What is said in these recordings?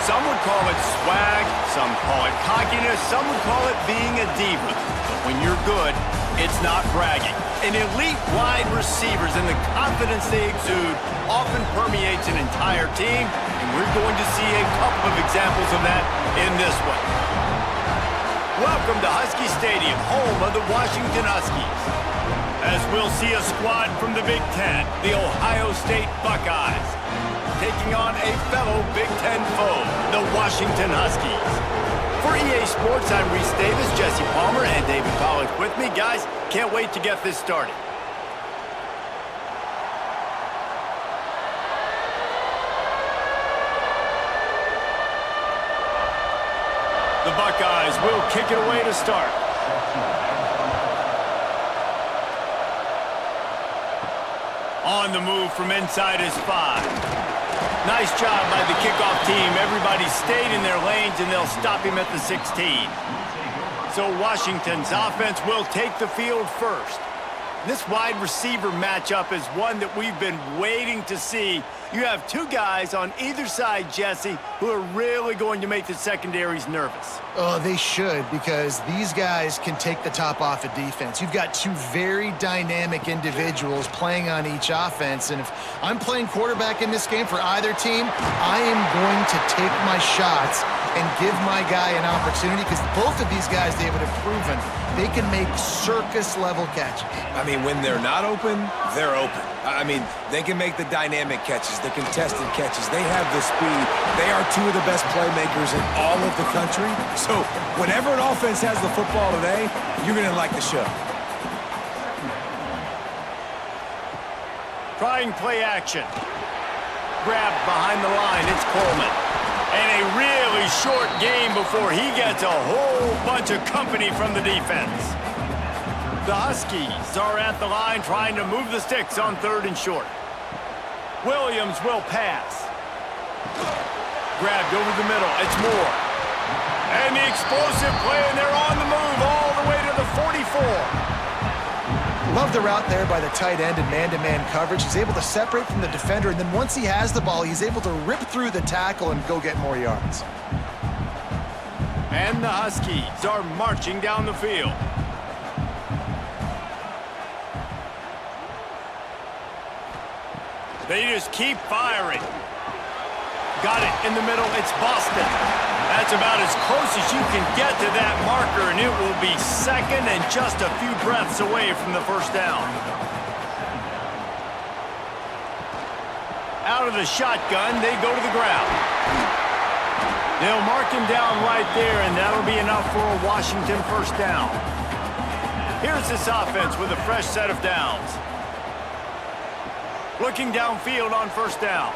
Some would call it swag, some call it cockiness, some would call it being a diva. But when you're good, it's not bragging. An elite wide receivers and the confidence they exude often permeates an entire team, and we're going to see a couple of examples of that in this one. Welcome to Husky Stadium, home of the Washington Huskies. As we'll see a squad from the Big Ten, the Ohio State Buckeyes, taking on a fellow Big Ten foe, the Washington Huskies. For EA Sports, I'm Reese Davis, Jesse Palmer, and David Pollack with me. Guys, can't wait to get this started. The Buckeyes will kick it away to start. On the move from inside his 5. Nice job by the kickoff team. Everybody stayed in their lanes, and they'll stop him at the 16. So Washington's offense will take the field first. This wide receiver matchup is one that we've been waiting to see. You have two guys on either side, Jesse, who are really going to make the secondaries nervous. Oh, they should, because these guys can take the top off of defense. You've got two very dynamic individuals playing on each offense, and if I'm playing quarterback in this game for either team, I am going to take my shots and give my guy an opportunity, because both of these guys, David, have proven they can make circus-level catches. I mean, when they're not open, they're open. I mean, they can make the dynamic catches, the contested catches. They have the speed. They are two of the best playmakers in all of the country. So whenever an offense has the football today, you're going to like the show. Trying play action. Grabbed behind the line, it's Coleman. And a really short game before he gets a whole bunch of company from the defense. The Huskies are at the line trying to move the sticks on 3rd and short. Williams will pass. Grabbed over the middle, it's Moore. And the explosive play, and they're on the move all the way to the 44. Love the route there by the tight end in man-to-man coverage. He's able to separate from the defender, and then once he has the ball, he's able to rip through the tackle and go get more yards. And the Huskies are marching down the field. They just keep firing. Got it in the middle, it's Boston. That's about as close as you can get to that marker, and it will be second and just a few breaths away from the first down. Out of the shotgun, they go to the ground. They'll mark him down right there, and that'll be enough for a Washington first down. Here's this offense with a fresh set of downs. Looking downfield on first down.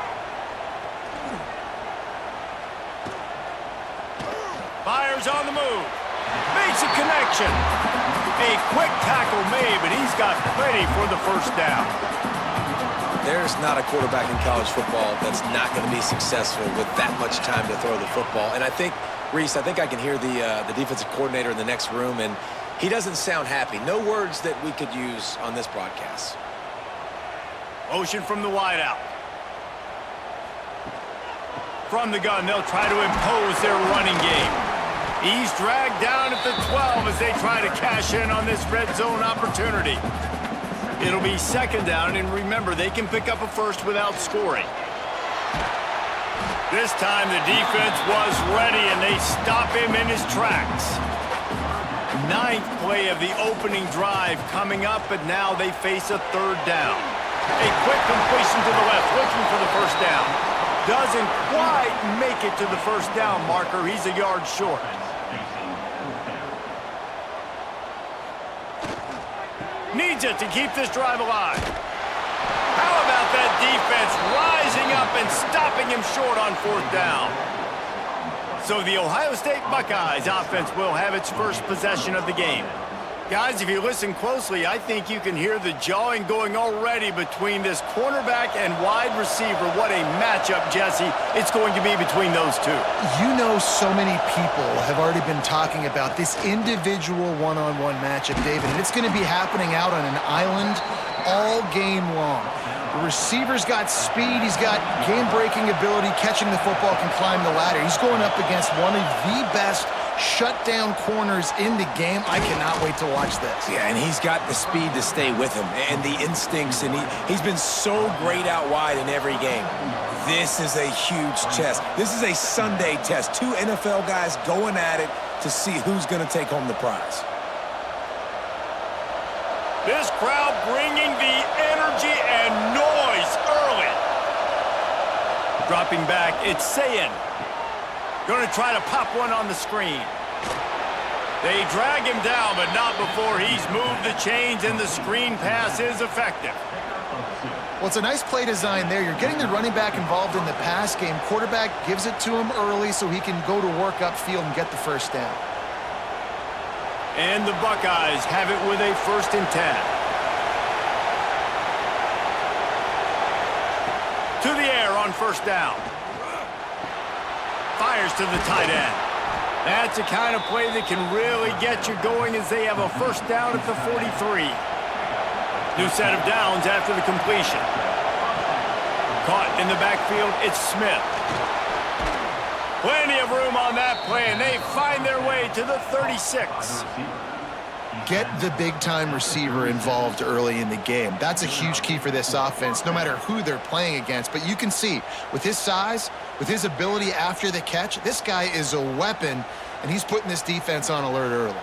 Fires on the move. Makes a connection. A quick tackle made, but he's got plenty for the first down. There's not a quarterback in college football that's not going to be successful with that much time to throw the football. And I think, Reese, I can hear the defensive coordinator in the next room, and he doesn't sound happy. No words that we could use on this broadcast. Motion from the wideout. From the gun, they'll try to impose their running game. He's dragged down at the 12 as they try to cash in on this red zone opportunity. It'll be second down, and remember, they can pick up a first without scoring. This time the defense was ready, and they stop him in his tracks. 9th play of the opening drive coming up, but now they face a 3rd down. A quick completion to the left, looking for the first down. Doesn't quite make it to the first down marker. He's a yard short. Needs it to keep this drive alive. How about that defense rising up and stopping him short on 4th down? So the Ohio State Buckeyes offense will have its first possession of the game. Guys, if you listen closely, I think you can hear the jawing going already between this cornerback and wide receiver. What a matchup, Jesse, it's going to be between those two. You know, so many people have already been talking about this individual one-on-one matchup, David, and it's going to be happening out on an island all game long. The receiver's got speed. He's got game-breaking ability. Catching the football, can climb the ladder. He's going up against one of the best shutdown corners in the game. I cannot wait to watch this. Yeah, and he's got the speed to stay with him and the instincts, and he's been so great out wide in every game. This is a huge test. This is a Sunday test. Two NFL guys going at it to see who's going to take home the prize. This crowd bringing the energy and noise early. Dropping back, it's Sayin. Going to try to pop one on the screen. They drag him down, but not before he's moved the chains, and the screen pass is effective. Well, it's a nice play design there. You're getting the running back involved in the pass game. Quarterback gives it to him early so he can go to work upfield and get the first down. And the Buckeyes have it with a 1st and 10. To the air on 1st down. Fires to the tight end. That's the kind of play that can really get you going as they have a 1st down at the 43. New set of downs after the completion. Caught in the backfield, it's Smith. Plenty of room on that play, and they find their way to the 36. Get the big-time receiver involved early in the game. That's a huge key for this offense, no matter who they're playing against. But you can see, with his size, with his ability after the catch, this guy is a weapon, and he's putting this defense on alert early.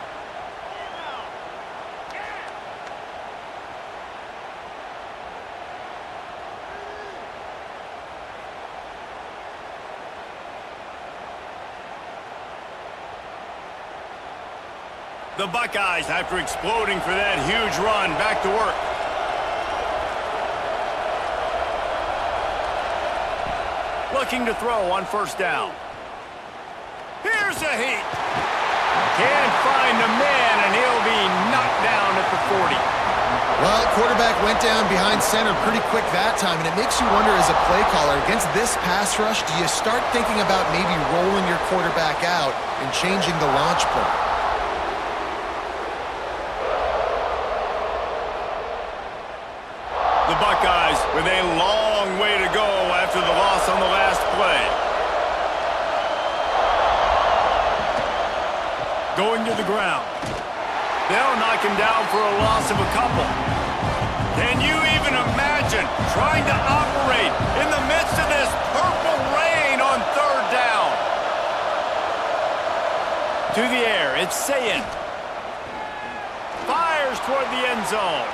The Buckeyes, after exploding for that huge run, back to work. Looking to throw on 1st down. Here's a heat. Can't find the man, and he'll be knocked down at the 40. Well, quarterback went down behind center pretty quick that time, and it makes you wonder as a play caller, against this pass rush, do you start thinking about maybe rolling your quarterback out and changing the launch point? The Buckeyes with a long way to go after the loss on the last play. Going to the ground. They'll knock him down for a loss of a couple. Can you even imagine trying to operate in the midst of this purple rain on 3rd down? To the air, it's Sayin. Fires toward the end zone.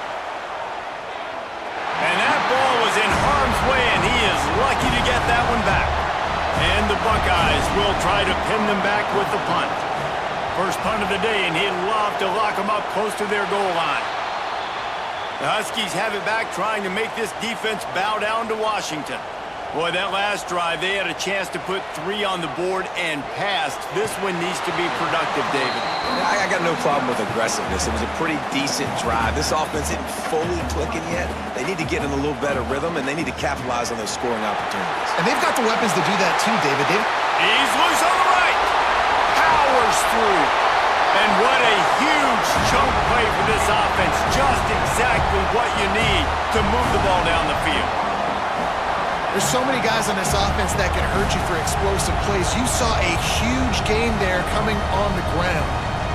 And that ball was in harm's way, and he is lucky to get that one back. And the Buckeyes will try to pin them back with the punt. First punt of the day, and he'd love to lock them up close to their goal line. The Huskies have it back, trying to make this defense bow down to Washington. Boy, that last drive, they had a chance to put 3 on the board and passed. This one needs to be productive, David. I got no problem with aggressiveness. It was a pretty decent drive. This offense isn't fully clicking yet. They need to get in a little better rhythm, and they need to capitalize on those scoring opportunities. And they've got the weapons to do that too, David. He's loose on the right. Powers through. And what a huge chunk play for this offense. Just exactly what you need to move the ball down the field. There's so many guys on this offense that can hurt you for explosive plays. You saw a huge gain there coming on the ground.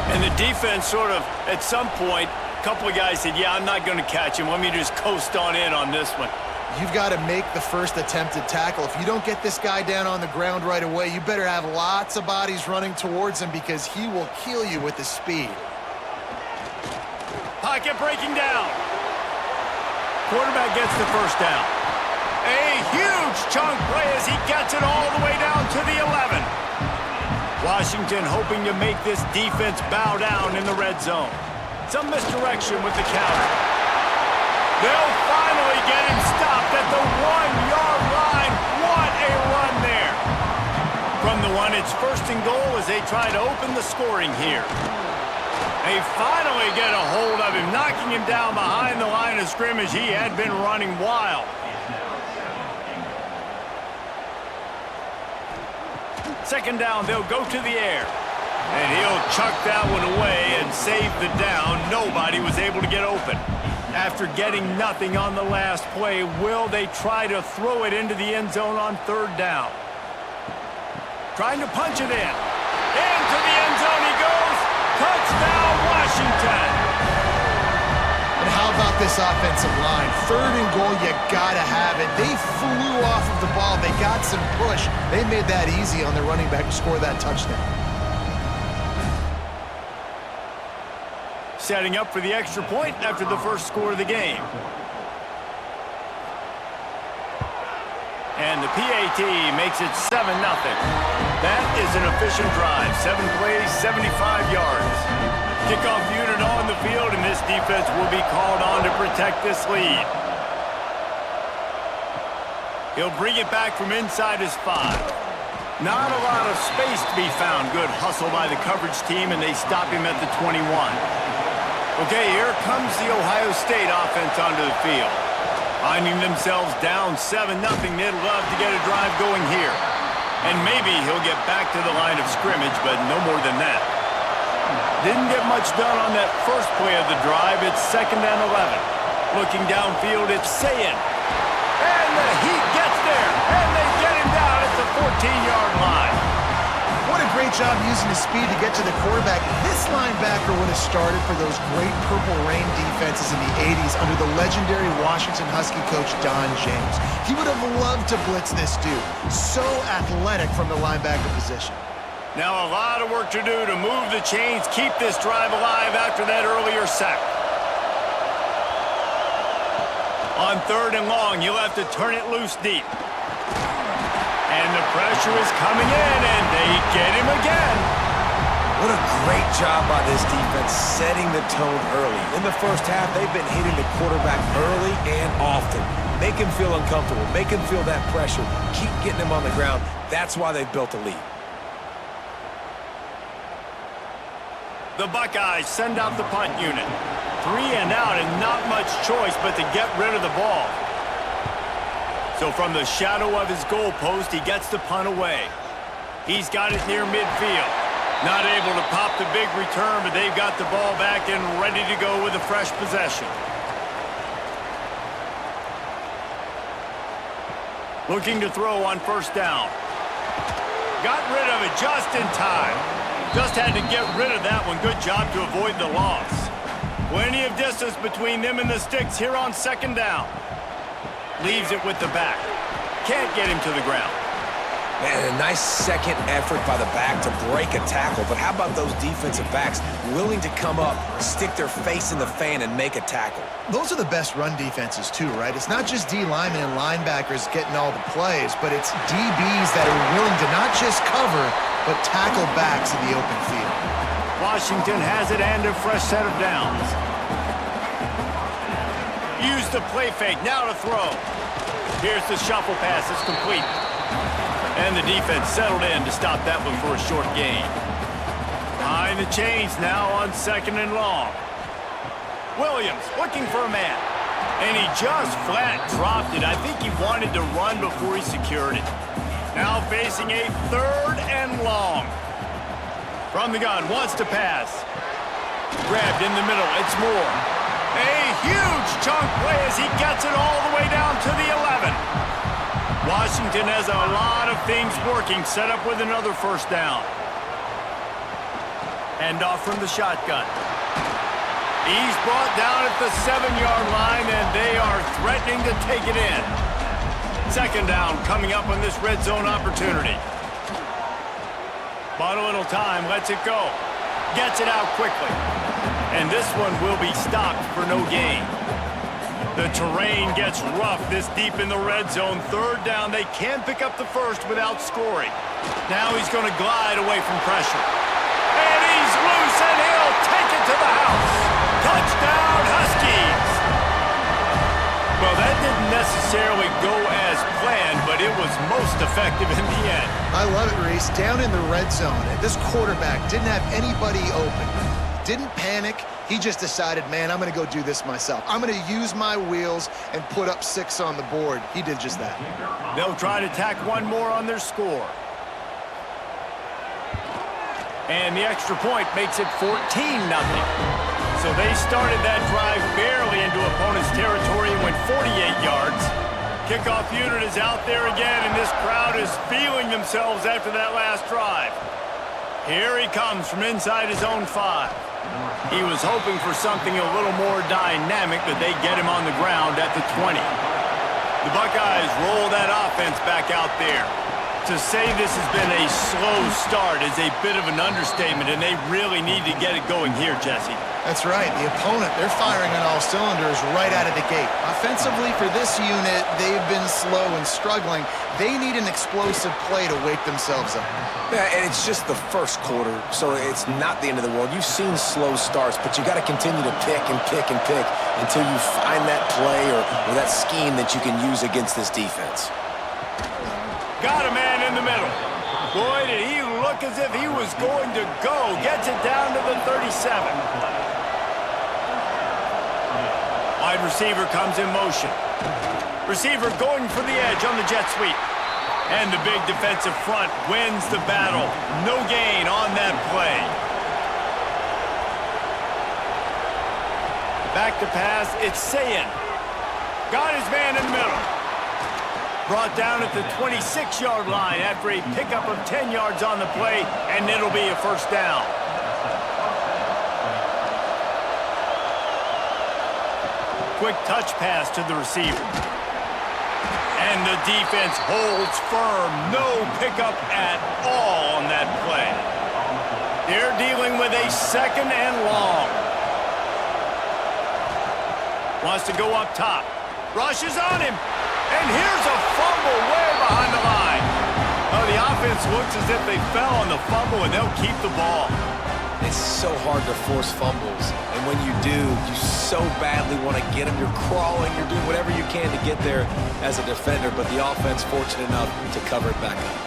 And the defense sort of, at some point, a couple of guys said, yeah, I'm not going to catch him. Let me just coast on in on this one. You've got to make the first attempted tackle. If you don't get this guy down on the ground right away, you better have lots of bodies running towards him because he will kill you with his speed. Pocket breaking down. Quarterback gets the 1st down. A huge chunk play as he gets it all the way down to the 11. Washington hoping to make this defense bow down in the red zone. Some misdirection with the counter. They'll finally get him stopped at the 1-yard line. What a run there. From the 1, it's 1st and goal as they try to open the scoring here. They finally get a hold of him, knocking him down behind the line of scrimmage. He had been running wild. 2nd down, they'll go to the air. And he'll chuck that one away and save the down. Nobody was able to get open. After getting nothing on the last play, will they try to throw it into the end zone on third down? Trying to punch it in. Into the end zone he goes. Touchdown, Washington. And how about this offensive line? Third and goal, you gotta have it. They flew off of the ball. They got some push. They made that easy on their running back to score that touchdown. Setting up for the extra point after the first score of the game. And the PAT makes it 7-0. That is an efficient drive. 7 plays, 75 yards. Kickoff unit on the field, and this defense will be called on to protect this lead. He'll bring it back from inside his 5. Not a lot of space to be found. Good hustle by the coverage team, and they stop him at the 21. Okay, here comes the Ohio State offense onto the field. Finding themselves down 7-0, they'd love to get a drive going here. And maybe he'll get back to the line of scrimmage, but no more than that. Didn't get much done on that first play of the drive. It's 2nd and 11. Looking downfield, it's Sayin. And the Heat gets there, and they get him down at the 14-yard line. What a great job using his speed to get to the quarterback. This linebacker would have started for those great Purple Rain defenses in the 80s under the legendary Washington Husky coach Don James. He would have loved to blitz this dude. So athletic from the linebacker position. Now a lot of work to do to move the chains, keep this drive alive after that earlier sack. On 3rd and long, you'll have to turn it loose deep. And the pressure is coming in, and they get him again. What a great job by this defense setting the tone early. In the first half, they've been hitting the quarterback early and often. Make him feel uncomfortable. Make him feel that pressure. Keep getting him on the ground. That's why they've built a lead. The Buckeyes send out the punt unit. 3 and out, and not much choice but to get rid of the ball. So from the shadow of his goal post, he gets the punt away. He's got it near midfield. Not able to pop the big return, but they've got the ball back and ready to go with a fresh possession. Looking to throw on 1st down. Got rid of it just in time. Just had to get rid of that one. Good job to avoid the loss. Plenty of distance between them and the sticks here on 2nd down. Leaves it with the back. Can't get him to the ground. Man, a nice second effort by the back to break a tackle. But how about those defensive backs willing to come up, stick their face in the fan, and make a tackle? Those are the best run defenses too, right? It's not just D linemen and linebackers getting all the plays, but it's DBs that are willing to not just cover, but tackle backs in the open field. Washington has it and a fresh set of downs. Use the play fake, now to throw. Here's the shuffle pass, it's complete. And the defense settled in to stop that one for a short gain. Behind the chains now on 2nd and long. Williams looking for a man. And he just flat dropped it. I think he wanted to run before he secured it. Now facing a 3rd and long. From the gun, wants to pass. Grabbed in the middle, it's Moore. A huge chunk play as he gets it all the way down to the 11. Washington has a lot of things working, set up with another 1st down. Hand off from the shotgun. He's brought down at the 7-yard line, and they are threatening to take it in. 2nd down coming up on this red zone opportunity. Bought a little time, lets it go. Gets it out quickly. And this one will be stopped for no gain. The terrain gets rough this deep in the red zone. 3rd down, they can pick up the 1st without scoring. Now he's going to glide away from pressure. And he's loose, and he'll take it to the house. Touchdown, Huskies! Well, that didn't necessarily go as planned, but it was most effective in the end. I love it, Reese. Down in the red zone, this quarterback didn't have anybody open. Didn't panic. He just decided, man, I'm going to go do this myself. I'm going to use my wheels and put up 6 on the board. He did just that. They'll try to tack one more on their score. And the extra point makes it 14-0. So they started that drive barely into opponent's territory and went 48 yards. Kickoff unit is out there again, and this crowd is feeling themselves after that last drive. Here he comes from inside his own 5. He was hoping for something a little more dynamic, but they get him on the ground at the 20. The Buckeyes roll that offense back out there. To say this has been a slow start is a bit of an understatement, and they really need to get it going here, Jesse. That's right. The opponent, they're firing on all cylinders right out of the gate. Offensively, for this unit, they've been slow and struggling. They need an explosive play to wake themselves up. Yeah, and it's just the first quarter, so it's not the end of the world. You've seen slow starts, but you got to continue to pick and pick and pick until you find that play or that scheme that you can use against this defense. Got a man in the middle. Boy, did he look as if he was going to go. Gets it down to the 37. Wide receiver comes in motion. Receiver going for the edge on the jet sweep. And the big defensive front wins the battle. No gain on that play. Back to pass, it's Sayin. Got his man in the middle. Brought down at the 26-yard line after a pickup of 10 yards on the play, and it'll be a first down. Quick touch pass to the receiver. And the defense holds firm. No pickup at all on that play. They're dealing with a second and long. Wants to go up top. Rushes on him. And here's a fumble way behind the line. Oh, the offense looks as if they fell on the fumble, and they'll keep the ball. It's so hard to force fumbles, and when you do, you so badly want to get them. You're crawling, you're doing whatever you can to get there as a defender, but the offense fortunate enough to cover it back up.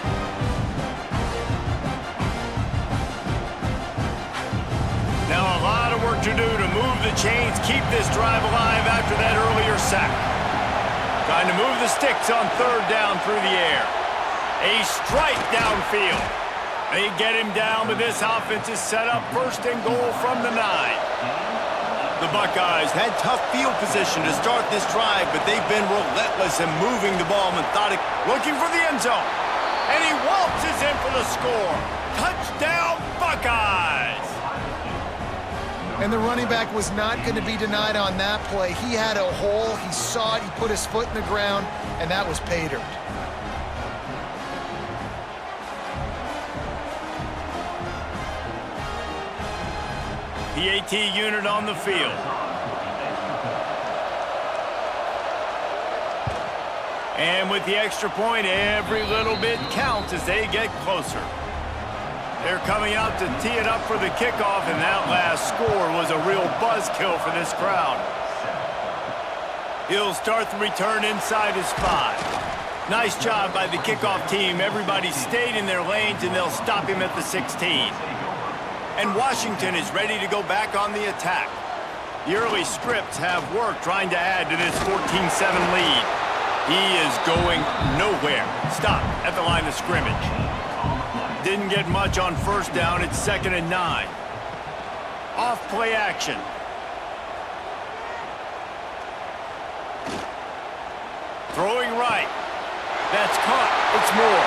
Now a lot of work to do to move the chains, keep this drive alive after that earlier sack. Trying to move the sticks on third down through the air. A strike downfield. They get him down, but this offense is set up first and goal from the 9. The Buckeyes had tough field position to start this drive, but they've been relentless in moving the ball methodic, looking for the end zone. And he waltzes in for the score. Touchdown, Buckeyes! And the running back was not going to be denied on that play. He had a hole, he saw it, he put his foot in the ground, and that was pay dirt. PAT unit on the field. And with the extra point, every little bit counts as they get closer. They're coming out to tee it up for the kickoff, and that last score was a real buzzkill for this crowd. He'll start the return inside his 5. Nice job by the kickoff team. Everybody stayed in their lanes, and they'll stop him at the 16. And Washington is ready to go back on the attack. The early scripts have worked trying to add to this 14-7 lead. He is going nowhere. Stop at the line of scrimmage. Didn't get much on first down. It's 2nd and 9. Off play action. Throwing right. That's caught. It's Moore.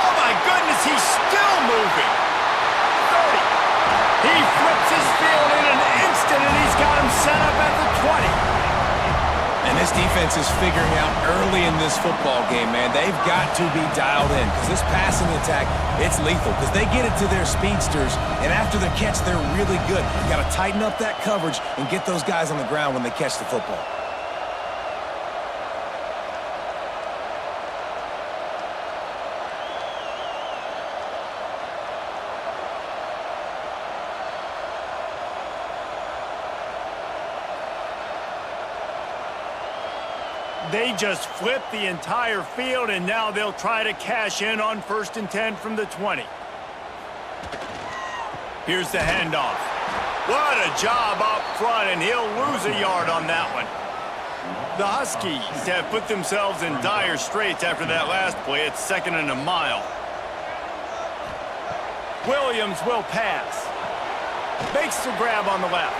Oh my goodness, he's still moving. 30. He flips his field in an instant, and he's got him set up at the 20. And this defense is figuring out early in this football game, man. They've got to be dialed in because this passing attack, it's lethal because they get it to their speedsters, and after the catch, they're really good. You got to tighten up that coverage and get those guys on the ground when they catch the football. They just flipped the entire field, and now they'll try to cash in on 1st and 10 from the 20. Here's the handoff. What a job up front, and he'll lose a yard on that one. The Huskies have put themselves in dire straits after that last play. It's 2nd and a mile. Williams will pass. Makes the grab on the left.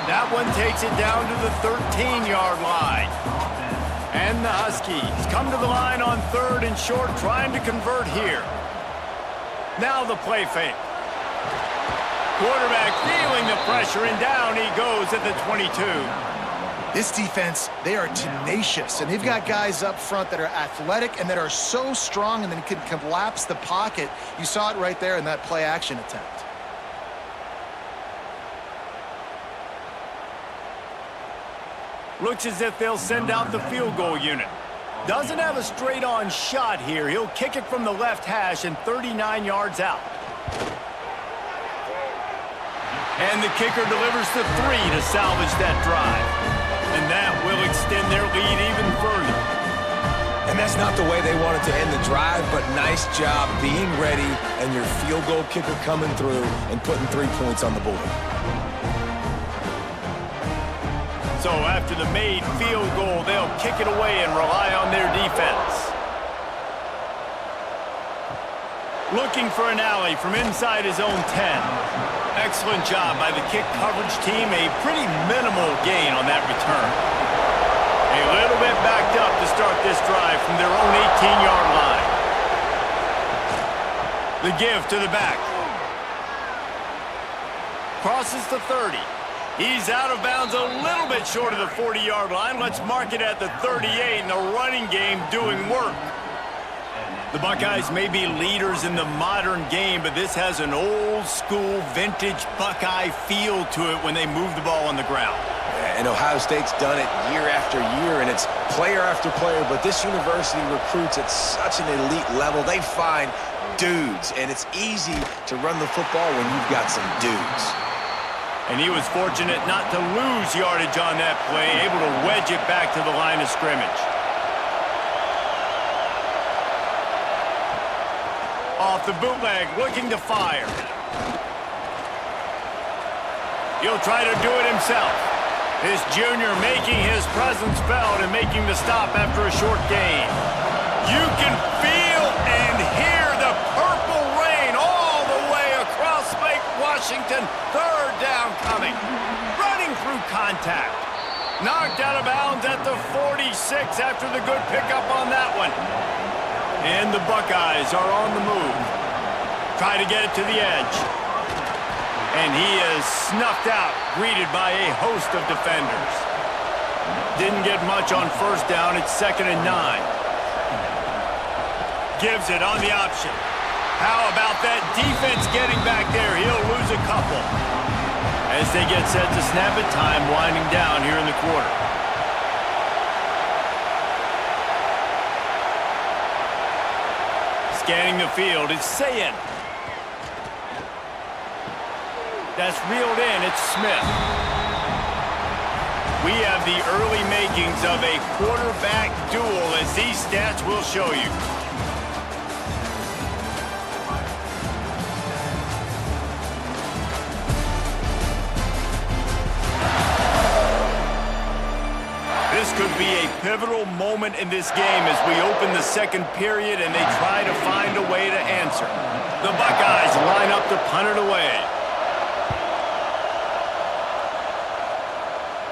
That one takes it down to the 13-yard line. And the Huskies come to the line on 3rd and short, trying to convert here. Now the play fake. Quarterback feeling the pressure, and down he goes at the 22. This defense, they are tenacious, and they've got guys up front that are athletic and that are so strong and then can collapse the pocket. You saw it right there in that play-action attempt. Looks as if they'll send out the field goal unit. Doesn't have a straight-on shot here. He'll kick it from the left hash and 39 yards out. And the kicker delivers the 3 to salvage that drive. And that will extend their lead even further. And that's not the way they wanted to end the drive, but nice job being ready and your field goal kicker coming through and putting 3 points on the board. So after the made field goal, they'll kick it away and rely on their defense. Looking for an alley from inside his own 10. Excellent job by the kick coverage team. A pretty minimal gain on that return. A little bit backed up to start this drive from their own 18-yard line. The give to the back. Crosses the 30. He's out of bounds a little bit short of the 40-yard line. Let's mark it at the 38, and the running game doing work. The Buckeyes may be leaders in the modern game, but this has an old-school, vintage Buckeye feel to it when they move the ball on the ground. And Ohio State's done it year after year, and it's player after player, but this university recruits at such an elite level. They find dudes, and it's easy to run the football when you've got some dudes. And he was fortunate not to lose yardage on that play, able to wedge it back to the line of scrimmage. Off the bootleg, looking to fire. He'll try to do it himself. This junior making his presence felt and making the stop after a short gain. You can feel and hear the purple rain all the way across Lake Washington. 3rd down coming. Running through contact. Knocked out of bounds at the 46 after the good pickup on that one. And the Buckeyes are on the move. Try to get it to the edge. And he is snuffed out, greeted by a host of defenders. Didn't get much on 1st down. It's 2nd and 9. Gives it on the option. How about that defense getting back there? He'll lose a couple. As they get set to snap it, time winding down here in the quarter. Scanning the field, it's Sayin. That's reeled in, it's Smith. We have the early makings of a quarterback duel, as these stats will show you. This could be a pivotal moment in this game as we open the 2nd period and they try to find a way to answer. The Buckeyes line up to punt it away.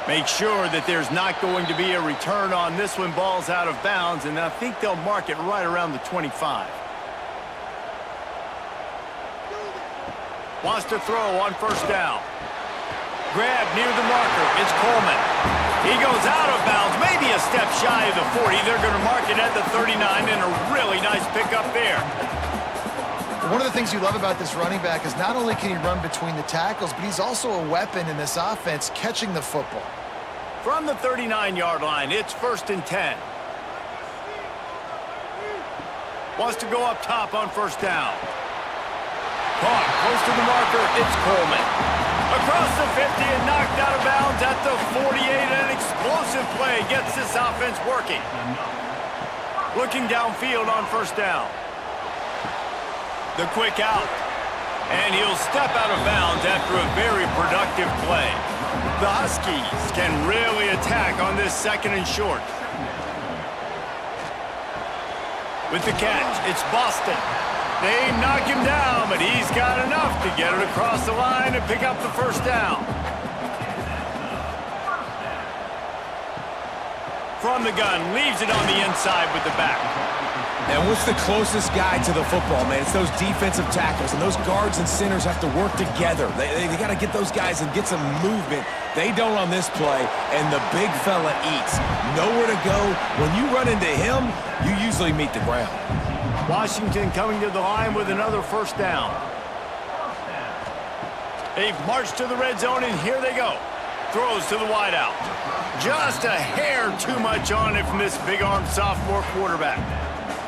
Make sure that there's not going to be a return on this when ball's out of bounds, and I think they'll mark it right around the 25. Wants to throw on 1st down. Grab near the marker. It's Coleman. He goes out of bounds, maybe a step shy of the 40. They're going to mark it at the 39, and a really nice pickup there. One of the things you love about this running back is not only can he run between the tackles, but he's also a weapon in this offense catching the football. From the 39-yard line, it's 1st and 10. Wants to go up top on 1st down. Caught close to the marker, it's Coleman. Across the 50 and knocked out of bounds at the 48. An explosive play gets this offense working. Looking downfield on 1st down. The quick out. And he'll step out of bounds after a very productive play. The Huskies can really attack on this 2nd and short. With the catch, it's Boston. They knock him down, but he's got enough to get it across the line and pick up the first down. From the gun, leaves it on the inside with the back. And what's the closest guy to the football, man? It's those defensive tackles, and those guards and centers have to work together. They got to get those guys and get some movement. They don't on this play, and the big fella eats. Nowhere to go. When you run into him, you usually meet the ground. Washington coming to the line with another first down. They've marched to the red zone, and here they go. Throws to the wideout. Just a hair too much on it from this big-armed sophomore quarterback.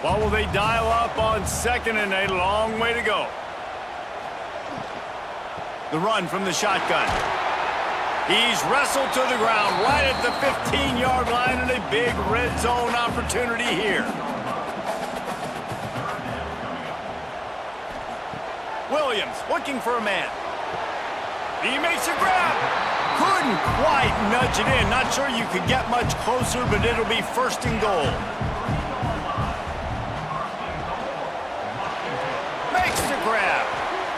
What will they dial up on second and a long way to go? The run from the shotgun. He's wrestled to the ground right at the 15-yard line and a big red zone opportunity here. Williams looking for a man. He makes a grab. Couldn't quite nudge it in. Not sure you could get much closer, but it'll be first and goal. Makes the grab.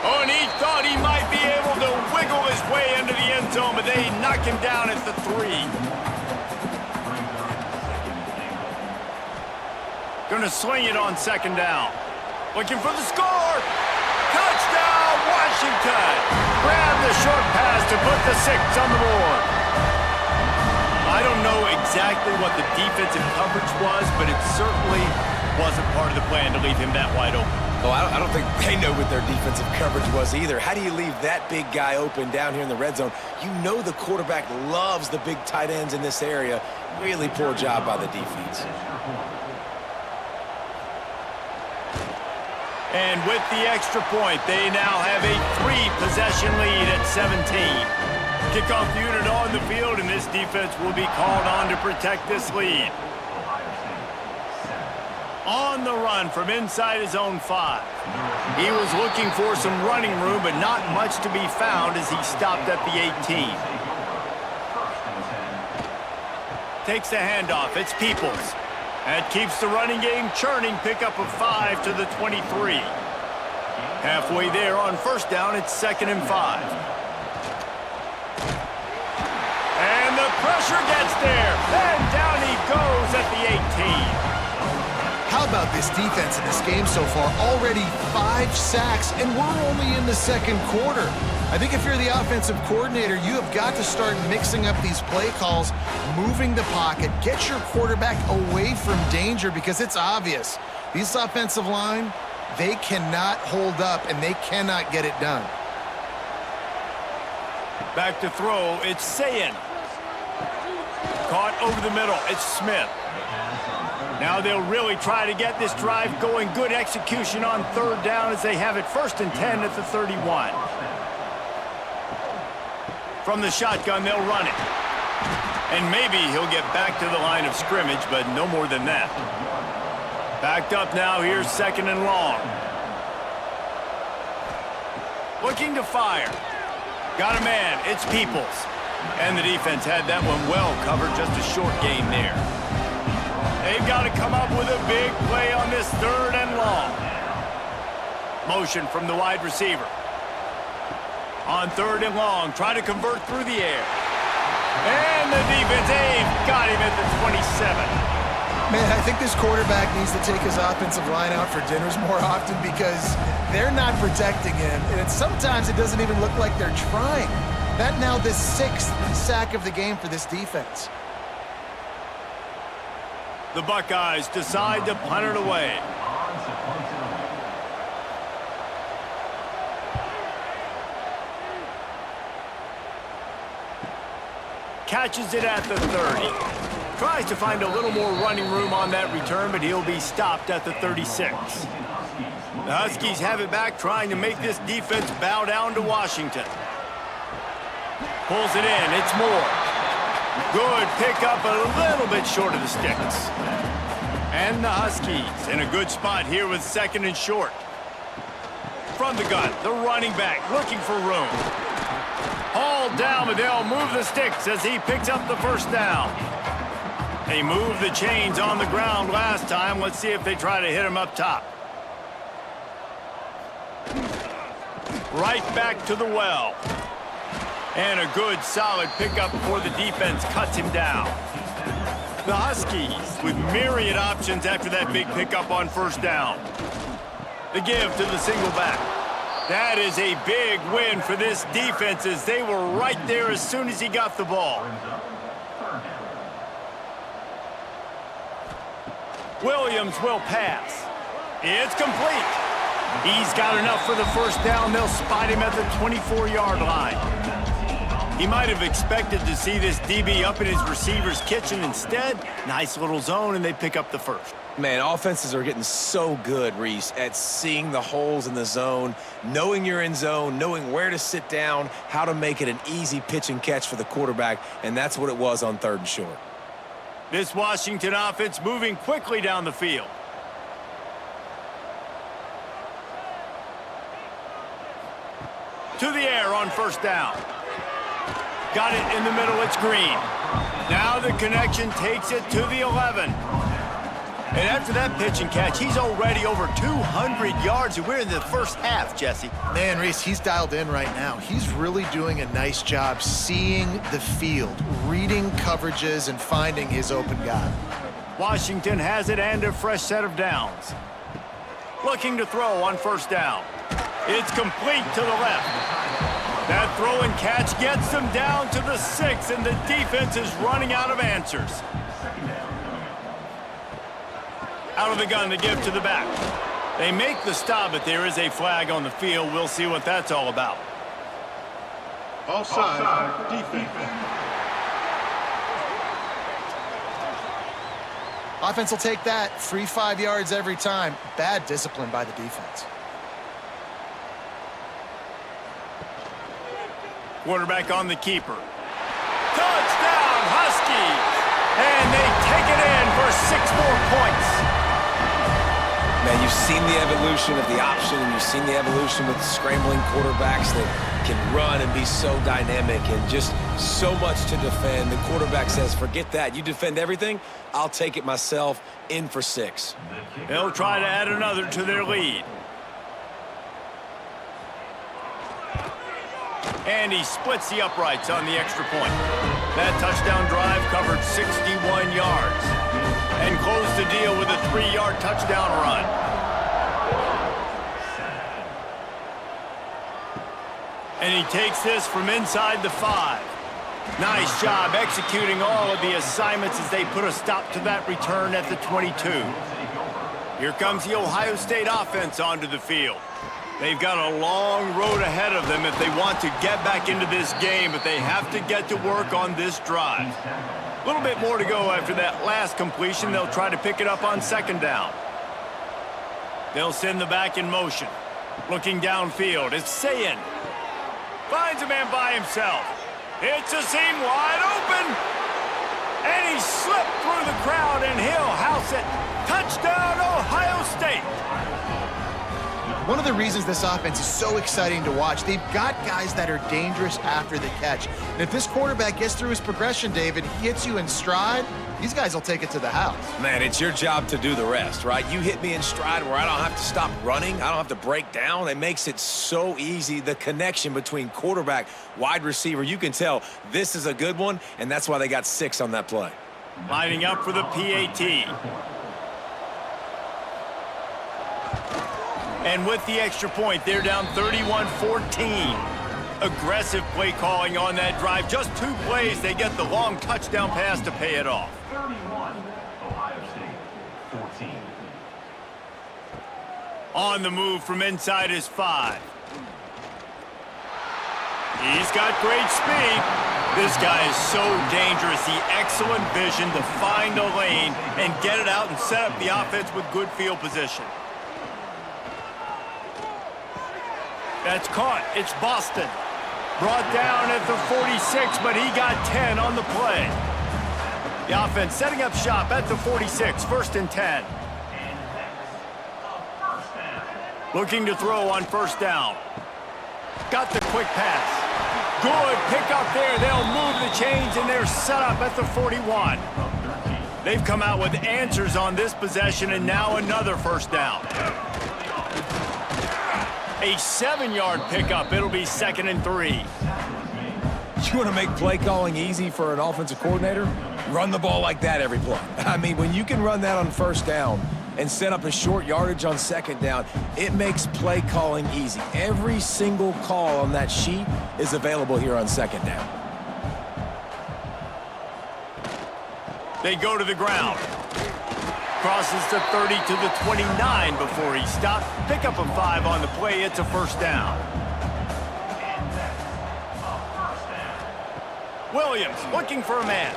Oh, and he thought he might be able to wiggle his way into the end zone, but they knock him down at the 3. Gonna swing it on second down. Looking for the score. Touchdown, Washington! Grab the short pass to put the 6 on the board. I don't know exactly what the defensive coverage was, but it certainly wasn't part of the plan to leave him that wide open. Oh, I don't think they know what their defensive coverage was either. How do you leave that big guy open down here in the red zone? You know the quarterback loves the big tight ends in this area. Really poor job by the defense. And with the extra point, they now have a 3-possession lead at 17. Kickoff unit on the field, and this defense will be called on to protect this lead. On the run from inside his own 5. He was looking for some running room, but not much to be found as he stopped at the 18. Takes the handoff. It's Peoples. That keeps the running game churning. Pickup of 5 to the 23. Halfway there on first down, it's 2nd and 5. And the pressure gets there. And down he goes at the 18. How about this defense in this game so far? Already 5 sacks, and we're only in the second quarter. I think if you're the offensive coordinator, you have got to start mixing up these play calls, moving the pocket, get your quarterback away from danger, because it's obvious. These offensive line, they cannot hold up, and they cannot get it done. Back to throw, it's Sayin. Caught over the middle, it's Smith. Now they'll really try to get this drive going. Good execution on third down as they have it 1st and 10 at the 31. From the shotgun, they'll run it. And maybe he'll get back to the line of scrimmage, but no more than that. Backed up now, here's 2nd and long. Looking to fire. Got a man, it's Peoples. And the defense had that one well covered, just a short gain there. They've got to come up with a big play on this 3rd and long. Motion from the wide receiver. On 3rd and long, try to convert through the air. And the defense, they've got him at the 27. Man, I think this quarterback needs to take his offensive line out for dinners more often, because they're not protecting him. And sometimes it doesn't even look like they're trying. That now the 6th sack of the game for this defense. The Buckeyes decide to punt it away. Catches it at the 30. Tries to find a little more running room on that return, but he'll be stopped at the 36. The Huskies have it back, trying to make this defense bow down to Washington. Pulls it in, it's Moore. Good pickup, a little bit short of the sticks. And the Huskies in a good spot here with 2nd and short. From the gun, the running back looking for room. Hauled down, but they'll move the sticks as he picks up the first down. They moved the chains on the ground last time. Let's see if they try to hit him up top. right back to the well. And a good, solid pickup before the defense cuts him down. The Huskies with myriad options after that big pickup on first down. The give to the single back. That is a big win for this defense as they were right there as soon as he got the ball. Williams will pass. It's complete. He's got enough for the first down. They'll spot him at the 24-yard line. He might have expected to see this DB up in his receiver's kitchen. Instead, nice little zone, and they pick up the first. Man, offenses are getting so good, Reese, at seeing the holes in the zone, knowing you're in zone, knowing where to sit down, how to make it an easy pitch and catch for the quarterback, and that's what it was on 3rd and short. This Washington offense moving quickly down the field. To the air on first down. Got it in the middle, it's Green. Now the connection takes it to the 11. And after that pitch and catch, he's already over 200 yards, and we're in the first half, Jesse. Man, Reese, he's dialed in right now. He's really doing a nice job seeing the field, reading coverages, and finding his open guy. Washington has it and a fresh set of downs. Looking to throw on first down. It's complete to the left. That throw and catch gets them down to the 6, and the defense is running out of answers. Out of the gun to give to the back. They make the stop, but there is a flag on the field. We'll see what that's all about. Offside, defense. Offense will take that. Free 5 yards every time. Bad discipline by the defense. Quarterback on the keeper. Touchdown, Huskies! And they take it in for 6 more points. Man, you've seen the evolution of the option, and you've seen the evolution with scrambling quarterbacks that can run and be so dynamic and just so much to defend. The quarterback says, forget that. You defend everything, I'll take it myself. In for 6. They'll try to add another to their lead. And he splits the uprights on the extra point. That touchdown drive covered 61 yards and closed the deal with a 3-yard touchdown run. And he takes this from inside the 5. Nice job executing all of the assignments as they put a stop to that return at the 22. Here comes the Ohio State offense onto the field. They've got a long road ahead of them if they want to get back into this game, but they have to get to work on this drive. A little bit more to go after that last completion. They'll try to pick it up on 2nd down. They'll send the back in motion. Looking downfield, it's Sayin. Finds a man by himself. It's a seam wide open. And he slipped through the crowd, and he'll house it. Touchdown, Ohio State. One of the reasons this offense is so exciting to watch, they've got guys that are dangerous after the catch. And if this quarterback gets through his progression, David, hits you in stride, these guys will take it to the house. Man, it's your job to do the rest, right? You hit me in stride where I don't have to stop running. I don't have to break down. It makes it so easy. The connection between quarterback, wide receiver, you can tell this is a good one, and that's why they got 6 on that play. Lining up for the PAT. And with the extra point, they're down 31-14. Aggressive play calling on that drive. Just 2 plays, they get the long touchdown pass to pay it off. 31, Ohio State, 14. On the move from inside his 5. He's got great speed. This guy is so dangerous. The excellent vision to find a lane and get it out and set up the offense with good field position. That's caught. It's Boston. Brought down at the 46, but he got 10 on the play. The offense setting up shop at the 46, 1st and 10. Looking to throw on first down. Got the quick pass. Good pick up there. They'll move the chains, and they're set up at the 41. They've come out with answers on this possession, and now another first down. A 7-yard pickup. It'll be 2nd and 3. You want to make play calling easy for an offensive coordinator? Run the ball like that every play. I mean, when you can run that on 1st down and set up a short yardage on 2nd down, it makes play calling easy. Every single call on that sheet is available here on 2nd down. They go to the ground. Crosses the 30 to the 29 before he stopped. Pick up a 5 on the play. It's a 1st down. Williams looking for a man.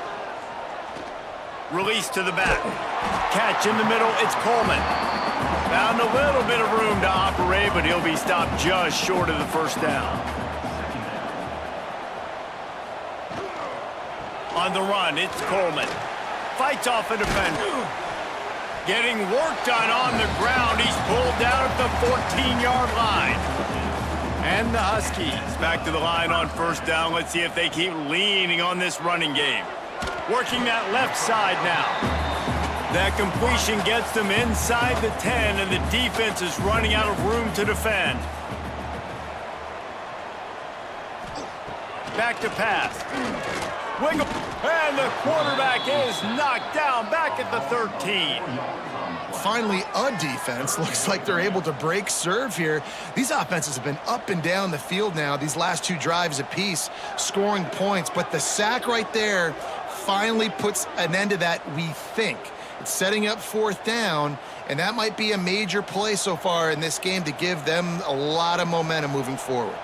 Release to the back. Catch in the middle. It's Coleman. Found a little bit of room to operate, but he'll be stopped just short of the 1st down. On the run, it's Coleman. Fights off a defender. Getting work done on the ground. He's pulled down at the 14-yard line. And the Huskies back to the line on 1st down. Let's see if they keep leaning on this running game. Working that left side now. That completion gets them inside the 10, and the defense is running out of room to defend. Back to pass. Wiggle, and the quarterback is knocked down back at the 13. Finally, a defense. Looks like they're able to break serve here. These offenses have been up and down the field now, these last 2 drives apiece, scoring points. But the sack right there finally puts an end to that, we think. It's setting up 4th down, and that might be a major play so far in this game to give them a lot of momentum moving forward.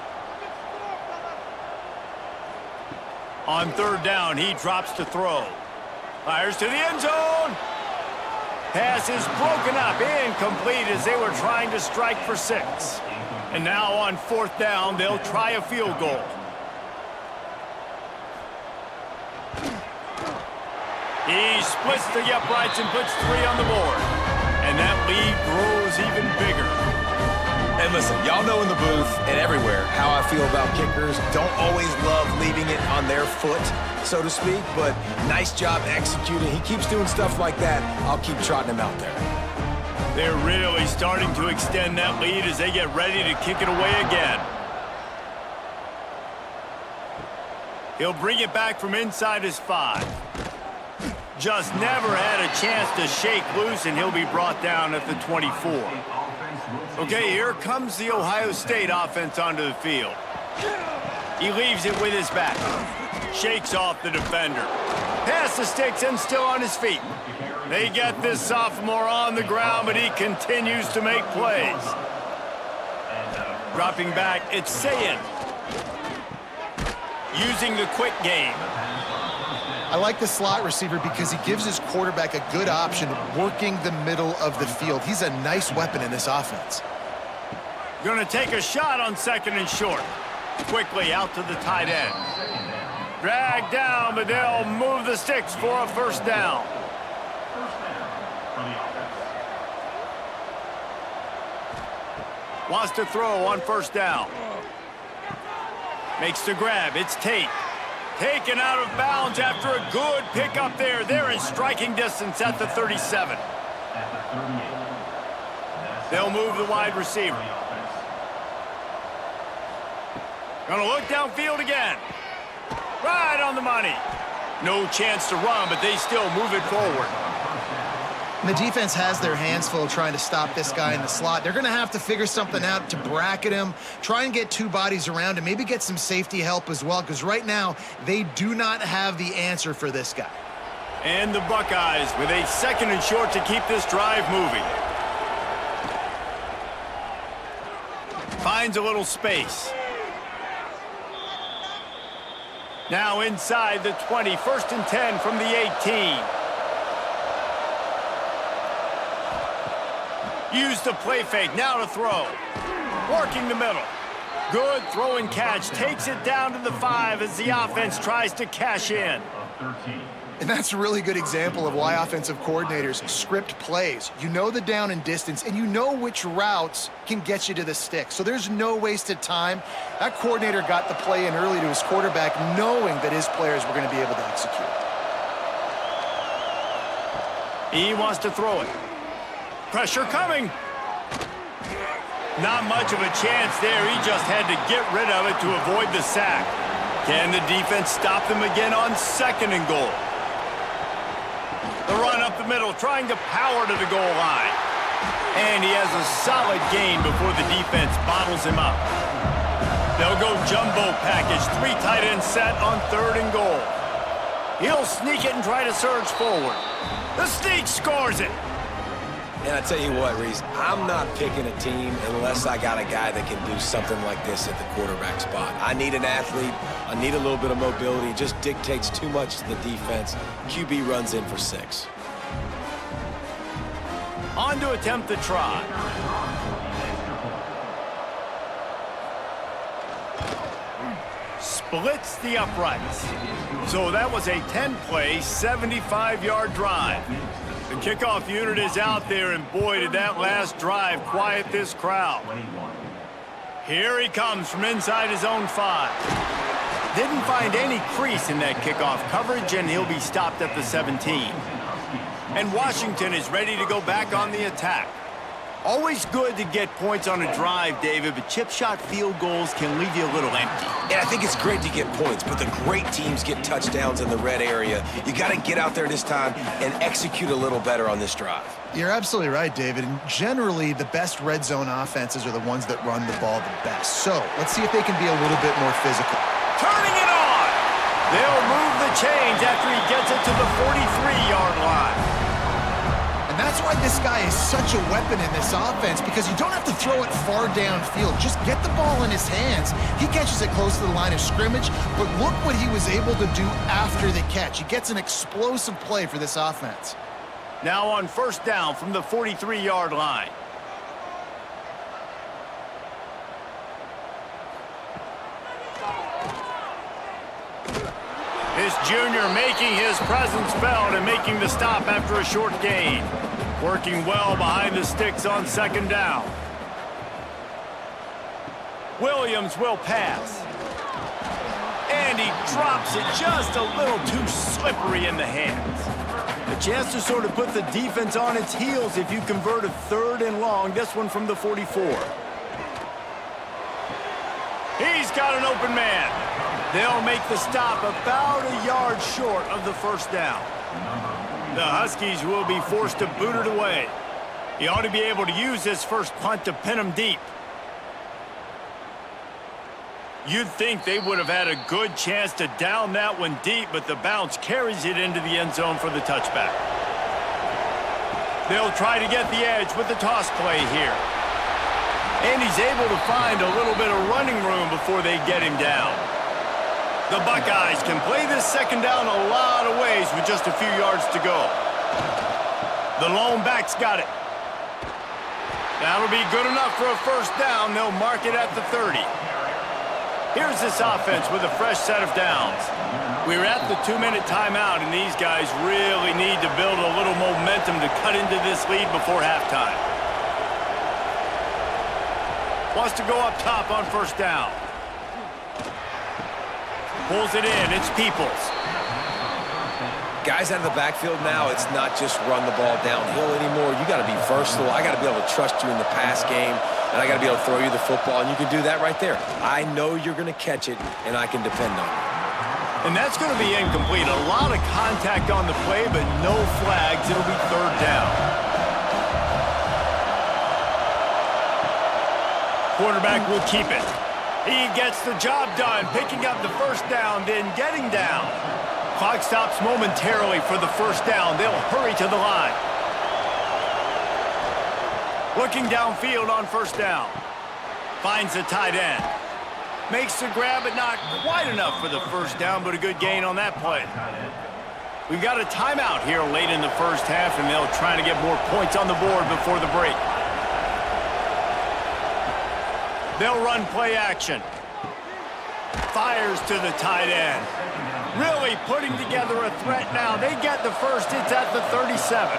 On 3rd down, he drops to throw. Fires to the end zone. Pass is broken up, incomplete as they were trying to strike for 6. And now on 4th down, they'll try a field goal. He splits the uprights and puts 3 on the board. And that lead grows even bigger. And listen, y'all know in the booth and everywhere how I feel about kickers. Don't always love leaving it on their foot, so to speak, but nice job executing. He keeps doing stuff like that. I'll keep trotting him out there. They're really starting to extend that lead as they get ready to kick it away again. He'll bring it back from inside his 5. Just never had a chance to shake loose, and he'll be brought down at the 24. Okay, here comes the Ohio State offense onto the field. He leaves it with his back. Shakes off the defender. Pass the sticks and still on his feet. They get this sophomore on the ground, but he continues to make plays. Dropping back, it's Sayin. Using the quick game. I like the slot receiver because he gives his quarterback a good option working the middle of the field. He's a nice weapon in this offense. Going to take a shot on 2nd and short. Quickly out to the tight end. Dragged down, but they'll move the sticks for a 1st down. Wants to throw on 1st down. Makes the grab. It's Tate. Taken out of bounds after a good pickup there. They're in striking distance at the 37. They'll move the wide receiver. Gonna look downfield again. Right on the money. No chance to run, but they still move it forward. And the defense has their hands full trying to stop this guy in the slot. They're going to have to figure something out to bracket him, try and get 2 bodies around him, maybe get some safety help as well, because right now they do not have the answer for this guy. And the Buckeyes with a 2nd and short to keep this drive moving. Finds a little space. Now inside the 20, 1st and 10 from the 18. Use the play fake, now to throw. Working the middle. Good throw and catch, takes it down to the 5 as the offense tries to cash in. And that's a really good example of why offensive coordinators script plays. You know the down and distance, and you know which routes can get you to the stick. So there's no wasted time. That coordinator got the play in early to his quarterback, knowing that his players were going to be able to execute. He wants to throw it. Pressure coming. Not much of a chance there. He just had to get rid of it to avoid the sack. Can the defense stop them again on 2nd and goal? The run up the middle, trying to power to the goal line. And he has a solid gain before the defense bottles him up. They'll go jumbo package, 3 tight end set on 3rd and goal. He'll sneak it and try to surge forward. The sneak scores it. And I tell you what, Reese, I'm not picking a team unless I got a guy that can do something like this at the quarterback spot. I need an athlete. I need a little bit of mobility. It just dictates too much to the defense. QB runs in for 6. On to attempt the try. Splits the uprights. So that was a 10-play, 75-yard drive. The kickoff unit is out there, and boy, did that last drive quiet this crowd. Here he comes from inside his own 5. Didn't find any crease in that kickoff coverage, and he'll be stopped at the 17. And Washington is ready to go back on the attack. Always good to get points on a drive, David, but chip shot field goals can leave you a little empty. And I think it's great to get points, but the great teams get touchdowns in the red area. You got to get out there this time and execute a little better on this drive. You're absolutely right, David. And generally, the best red zone offenses are the ones that run the ball the best. So let's see if they can be a little bit more physical. Turning it on! They'll move the chains after he gets it to the 43-yard line. And that's why this guy is such a weapon in this offense, because you don't have to throw it far downfield. Just get the ball in his hands. He catches it close to the line of scrimmage, but look what he was able to do after the catch. He gets an explosive play for this offense. Now on 1st down from the 43-yard line. This junior making his presence felt and making the stop after a short gain. Working well behind the sticks on 2nd down. Williams will pass. And he drops it just a little too slippery in the hands. A chance to sort of put the defense on its heels if you convert a 3rd and long. This one from the 44. He's got an open man. They'll make the stop about a yard short of the 1st down. The Huskies will be forced to boot it away. He ought to be able to use this first punt to pin him deep. You'd think they would have had a good chance to down that one deep, but the bounce carries it into the end zone for the touchback. They'll try to get the edge with the toss play here. And he's able to find a little bit of running room before they get him down. The Buckeyes can play this 2nd down a lot of ways with just a few yards to go. The lone back's got it. That'll be good enough for a 1st down. They'll mark it at the 30. Here's this offense with a fresh set of downs. We're at the 2-minute timeout, and these guys really need to build a little momentum to cut into this lead before halftime. Wants to go up top on 1st down. Pulls it in. It's Peoples. Guys out of the backfield now, it's not just run the ball downhill anymore. You got to be versatile. I got to be able to trust you in the pass game, and I got to be able to throw you the football, and you can do that right there. I know you're going to catch it, and I can depend on it. And that's going to be incomplete. A lot of contact on the play, but no flags. It'll be 3rd down. Quarterback will keep it. He gets the job done, picking up the 1st down, then getting down. Clock stops momentarily for the 1st down. They'll hurry to the line. Looking downfield on 1st down. Finds the tight end. Makes the grab, but not quite enough for the 1st down, but a good gain on that play. We've got a timeout here late in the 1st half, and they'll try to get more points on the board before the break. They'll run play action. Fires to the tight end. Really putting together a threat now. They get the 1st. It's at the 37.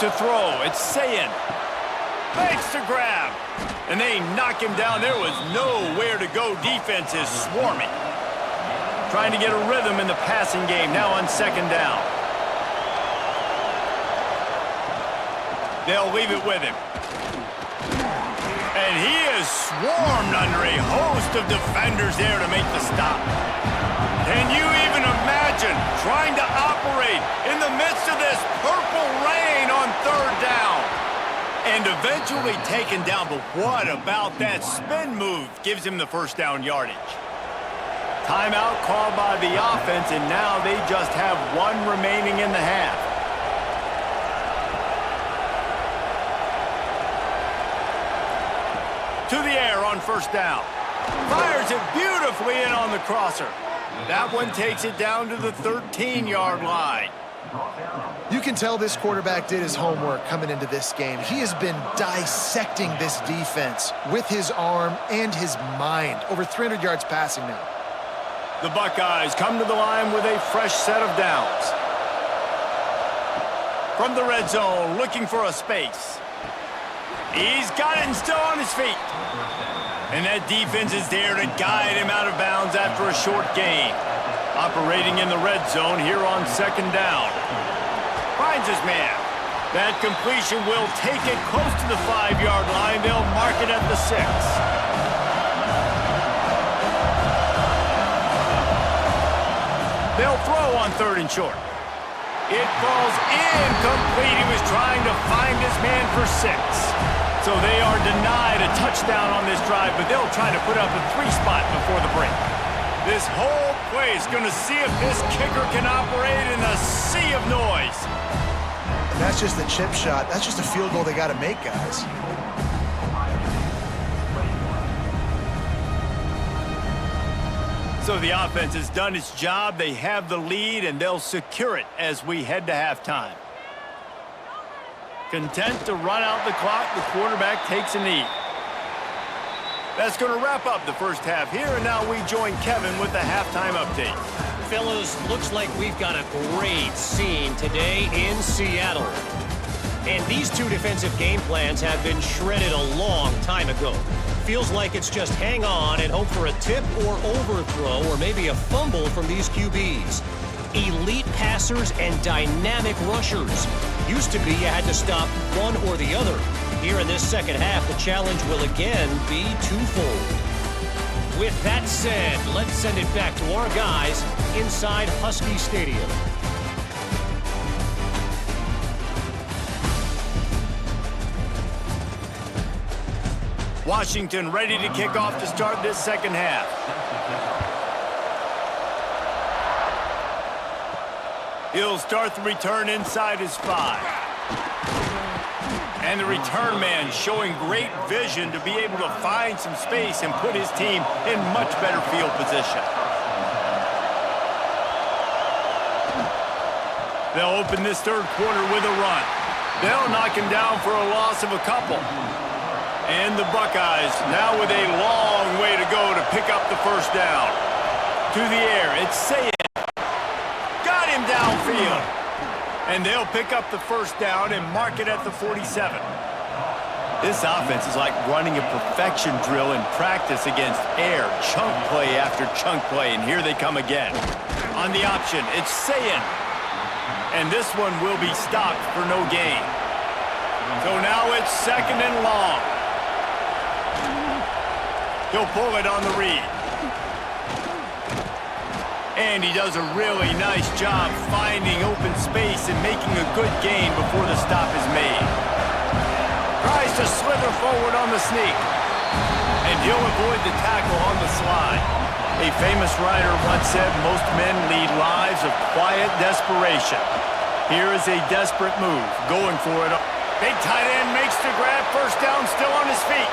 To throw, it's Sayin. Makes the grab. And they knock him down. There was nowhere to go. Defense is swarming. Trying to get a rhythm in the passing game now on 2nd down. They'll leave it with him. And he is swarmed under a host of defenders there to make the stop. Can you even imagine trying to operate in the midst of this purple rain on third down? And eventually taken down, but what about that spin move gives him the first down yardage? Timeout called by the offense, and now they just have one remaining in the half. To the air on first down. Fires it beautifully in on the crosser. That one takes it down to the 13-yard line. You can tell this quarterback did his homework coming into this game. He has been dissecting this defense with his arm and his mind. Over 300 yards passing now. The Buckeyes come to the line with a fresh set of downs. From the red zone, looking for a space. He's got it and still on his feet. And that defense is there to guide him out of bounds after a short gain. Operating in the red zone here on second down. Finds his man. That completion will take it close to the 5-yard line. They'll mark it at the 6. They'll throw on third and short. It falls incomplete. He was trying to find his man for 6. So they are denied a touchdown on this drive, but they'll try to put up a 3-spot before the break. This whole play is going to see if this kicker can operate in a sea of noise. And that's just the chip shot. That's just a field goal they got to make, guys. So the offense has done its job. They have the lead, and they'll secure it as we head to halftime. Content to run out the clock, the quarterback takes a knee. That's going to wrap up the first half here, and now we join Kevin with the halftime update. Fellas, looks like we've got a great scene today in Seattle. And these two defensive game plans have been shredded a long time ago. Feels like it's just hang on and hope for a tip or overthrow or maybe a fumble from these QBs. Elite passers and dynamic rushers. Used to be you had to stop one or the other. Here in this second half, the challenge will again be twofold. With that said, let's send it back to our guys inside Husky Stadium. Washington ready to kick off to start this second half. He'll start the return inside his 5. And the return man showing great vision to be able to find some space and put his team in much better field position. They'll open this third quarter with a run. They'll knock him down for a loss of a couple. And the Buckeyes now with a long way to go to pick up the first down. To the air, it's Sayed. Got him downfield. And they'll pick up the first down and mark it at the 47. This offense is like running a perfection drill in practice against air. Chunk play after chunk play, and here they come again. On the option, it's Sayed. And this one will be stopped for no gain. So now it's second and long. He'll pull it on the read. And he does a really nice job finding open space and making a good gain before the stop is made. Tries to slither forward on the sneak. And he'll avoid the tackle on the slide. A famous writer once said most men lead lives of quiet desperation. Here is a desperate move, going for it. Big tight end makes the grab, first down, still on his feet.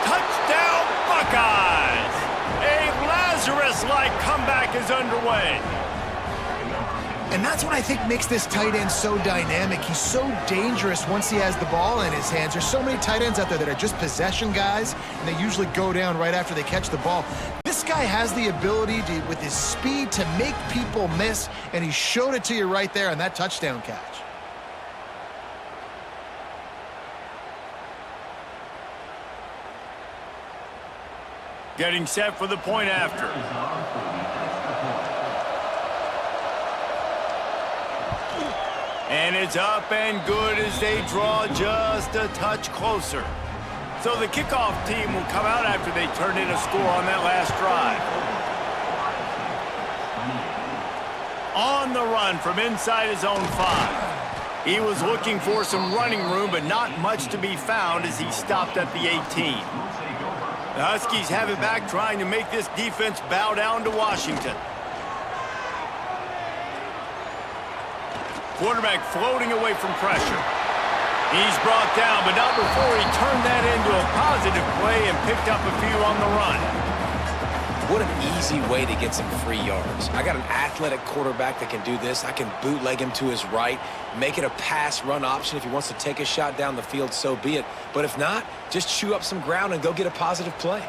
Touchdown, Buckeyes! A Lazarus-like comeback is underway. And that's what I think makes this tight end so dynamic. He's so dangerous once he has the ball in his hands. There's so many tight ends out there that are just possession guys, and they usually go down right after they catch the ball. This guy has the ability to, with his speed, to make people miss, and he showed it to you right there on that touchdown catch. Getting set for the point after. And it's up and good as they draw just a touch closer. So the kickoff team will come out after they turn in a score on that last drive. On the run from inside his own 5. He was looking for some running room, but not much to be found as he stopped at the 18. The Huskies have it back, trying to make this defense bow down to Washington. Quarterback floating away from pressure. He's brought down, but not before he turned that into a positive play and picked up a few on the run. What an easy way to get some free yards. I got an athletic quarterback that can do this. I can bootleg him to his right, make it a pass-run option. If he wants to take a shot down the field, so be it. But if not, just chew up some ground and go get a positive play.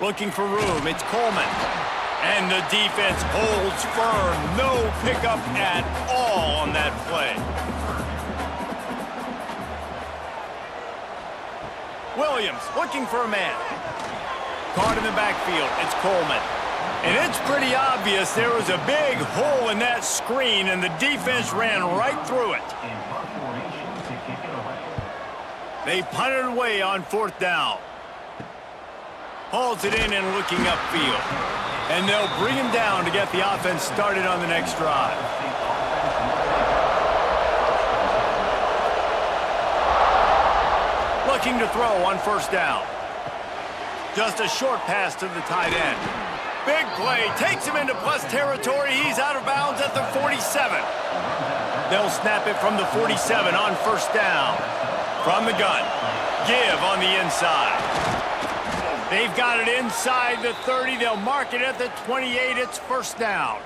Looking for room, it's Coleman. And the defense holds firm. No pickup at all on that play. Williams looking for a man. Caught in the backfield, it's Coleman. And it's pretty obvious there was a big hole in that screen, and the defense ran right through it. They punted away on 4th down. Hauls it in and looking upfield. And they'll bring him down to get the offense started on the next drive. Looking to throw on 1st down. Just a short pass to the tight end. Big play, takes him into plus territory. He's out of bounds at the 47. They'll snap it from the 47 on 1st down. From the gun, give on the inside. They've got it inside the 30. They'll mark it at the 28. It's 1st down.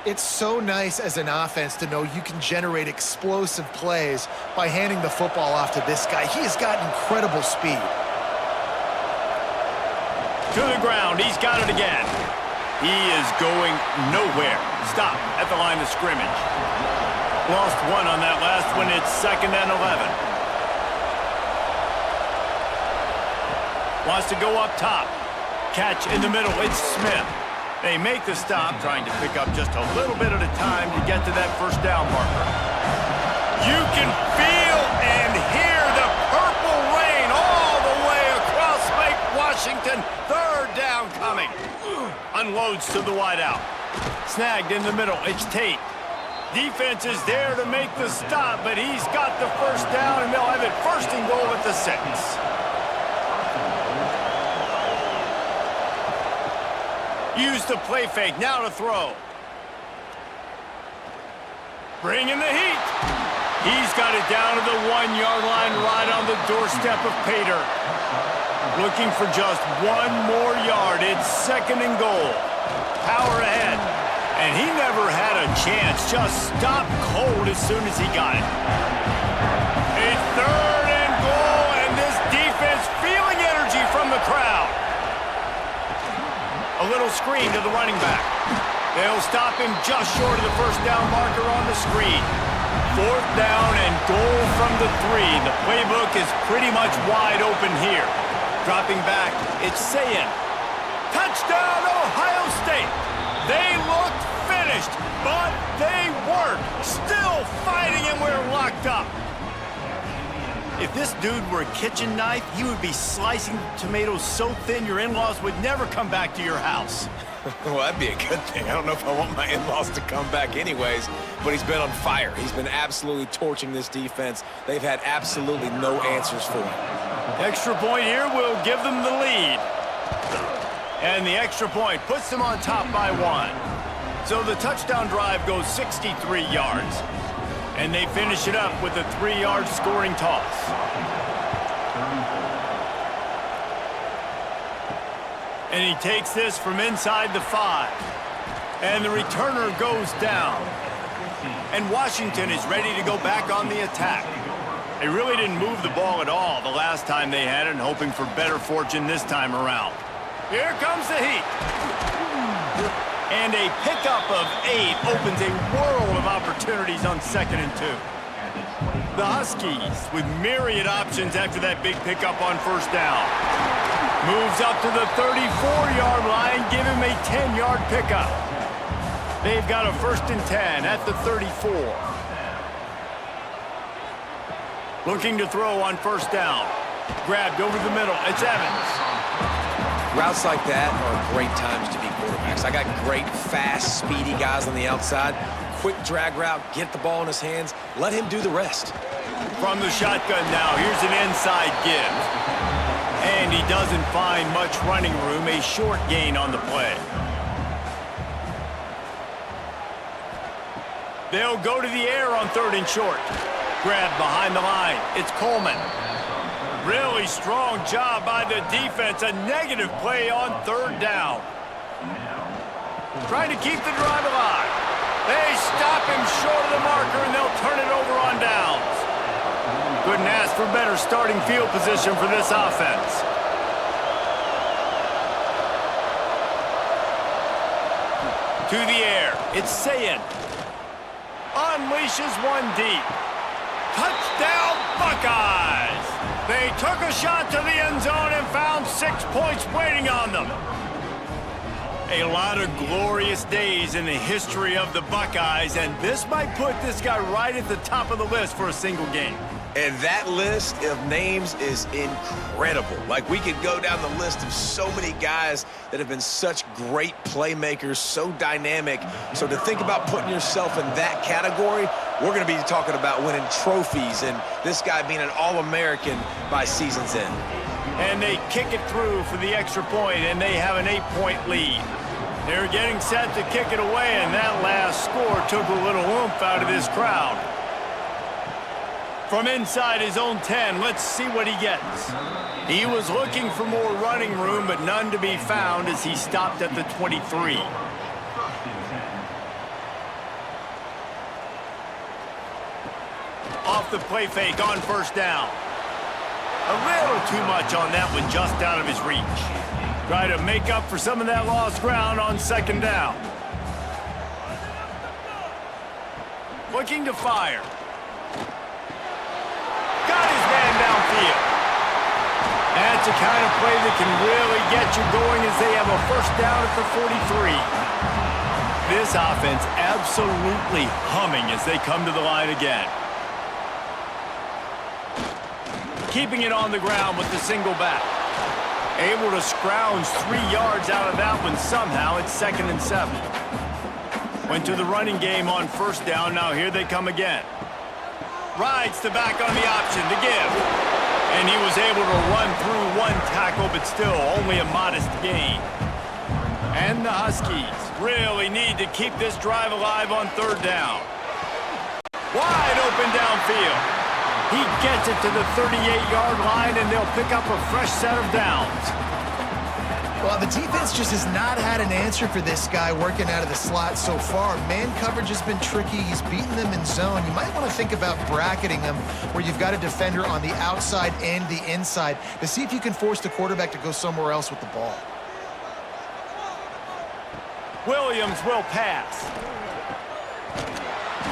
It's so nice as an offense to know you can generate explosive plays by handing the football off to this guy. He has got incredible speed. To the ground. He's got it again. He is going nowhere. Stop at the line of scrimmage. Lost 1 on that last one. It's 2nd and 11. Wants to go up top. Catch in the middle. It's Smith. They make the stop, trying to pick up just a little bit at a time to get to that 1st down marker. You can feel and hear the purple rain all the way across Lake Washington. 3rd down coming. Unloads to the wideout. Snagged in the middle. It's Tate. Defense is there to make the stop, but he's got the 1st down, and they'll have it 1st and goal at the 6. Use the play fake, now to throw. Bring in the heat. He's got it down to the 1-yard line, right on the doorstep of Pater. Looking for just 1 more yard. It's 2nd and goal. Power ahead. And he never had a chance. Just stopped cold as soon as he got it. A 3rd and goal, and this defense feeling energy from the crowd. A little screen to the running back. They'll stop him just short of the 1st down marker on the screen. 4th down and goal from the 3. The playbook is pretty much wide open here. Dropping back, it's Sayin. Touchdown, Ohio State. They looked finished, but they weren't. Still fighting, and we're locked up. If this dude were a kitchen knife, he would be slicing tomatoes so thin your in-laws would never come back to your house. Well, that'd be a good thing. I don't know if I want my in-laws to come back anyways, but he's been on fire. He's been absolutely torching this defense. They've had absolutely no answers for him. Extra point here will give them the lead. And the extra point puts them on top by 1. So the touchdown drive goes 63 yards. And they finish it up with a 3-yard scoring toss. And he takes this from inside the 5. And the returner goes down. And Washington is ready to go back on the attack. They really didn't move the ball at all the last time they had it, and hoping for better fortune this time around. Here comes the heat. And a pickup of 8 opens a world of opportunities on 2nd and 2. The Huskies with myriad options after that big pickup on 1st down. Moves up to the 34-yard line, give him a 10-yard pickup. They've got a 1st and 10 at the 34. Looking to throw on 1st down. Grabbed over the middle. It's Evans. Routes like that are great times to be quarterbacks. I got great, fast, speedy guys on the outside. Quick drag route, get the ball in his hands, let him do the rest. From the shotgun now, here's an inside give. And he doesn't find much running room, a short gain on the play. They'll go to the air on 3rd and short. Grabbed behind the line. It's Coleman. Really strong job by the defense. A negative play on 3rd down. Trying to keep the drive alive. They stop him short of the marker, and they'll turn it over on downs. Couldn't ask for better starting field position for this offense. To the air. It's Sayin. Unleashes one deep. Touchdown, Buckeyes! They took a shot to the end zone and found 6 points waiting on them. A lot of glorious days in the history of the Buckeyes, and this might put this guy right at the top of the list for a single game. And that list of names is incredible. Like, we could go down the list of so many guys that have been such great playmakers, so dynamic. So to think about putting yourself in that category, we're going to be talking about winning trophies and this guy being an All-American by season's end. And they kick it through for the extra point, and they have an 8-point lead. They're getting set to kick it away, and that last score took a little oomph out of this crowd. From inside his own 10, let's see what he gets. He was looking for more running room, but none to be found as he stopped at the 23. Off the play fake on 1st down. A little too much on that one, just out of his reach. Try to make up for some of that lost ground on 2nd down. Looking to fire. Got his man downfield. That's a kind of play that can really get you going as they have a 1st down at the 43. This offense absolutely humming as they come to the line again. Keeping it on the ground with the single back. Able to scrounge 3 yards out of that one somehow. It's 2nd and 7. Went to the running game on 1st down. Now here they come again. Rides the back on the option to give. And he was able to run through 1 tackle, but still only a modest gain. And the Huskies really need to keep this drive alive on 3rd down. Wide open downfield. He gets it to the 38-yard line, and they'll pick up a fresh set of downs. Well, the defense just has not had an answer for this guy working out of the slot so far. Man coverage has been tricky. He's beaten them in zone. You might want to think about bracketing them where you've got a defender on the outside and the inside to see if you can force the quarterback to go somewhere else with the ball. Williams will pass.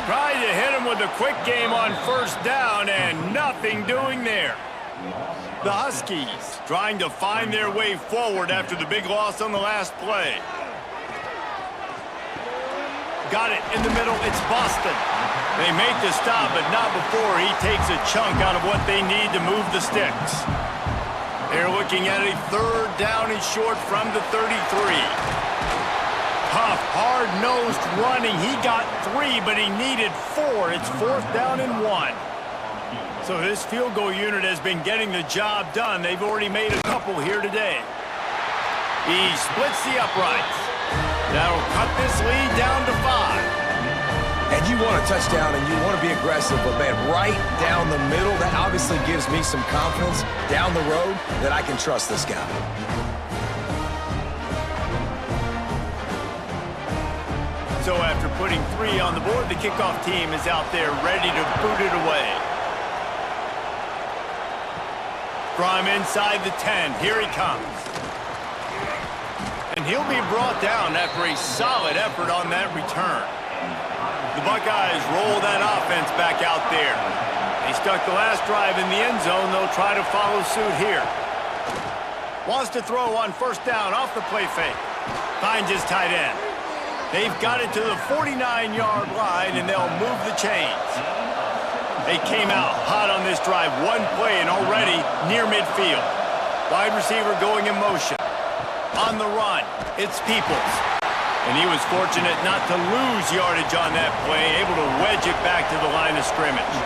Tried to hit him with a quick game on 1st down, and nothing doing there. The Huskies trying to find their way forward after the big loss on the last play. Got it in the middle. It's Boston. They make the stop, but not before he takes a chunk out of what they need to move the sticks. They're looking at a 3rd down and short from the 33. Tough, hard-nosed running. He got 3, but he needed 4. It's 4th down and 1. So this field goal unit has been getting the job done. They've already made a couple here today. He splits the uprights. That'll cut this lead down to 5. And you want a touchdown and you want to be aggressive, but man, right down the middle, that obviously gives me some confidence down the road that I can trust this guy. So after putting 3 on the board, the kickoff team is out there ready to boot it away. From inside the 10, here he comes. And he'll be brought down after a solid effort on that return. The Buckeyes roll that offense back out there. They stuck the last drive in the end zone. They'll try to follow suit here. Wants to throw on 1st down off the play fake. Finds his tight end. They've got it to the 49-yard line, and they'll move the chains. They came out hot on this drive. One play and already near midfield. Wide receiver going in motion. On the run, it's Peoples. And he was fortunate not to lose yardage on that play, able to wedge it back to the line of scrimmage.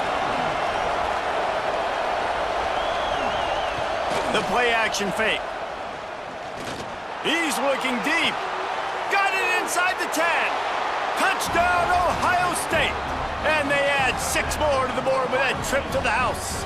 The play action fake. He's looking deep. Got it inside the 10. Touchdown, Ohio State. And they add 6 more to the board with that trip to the house.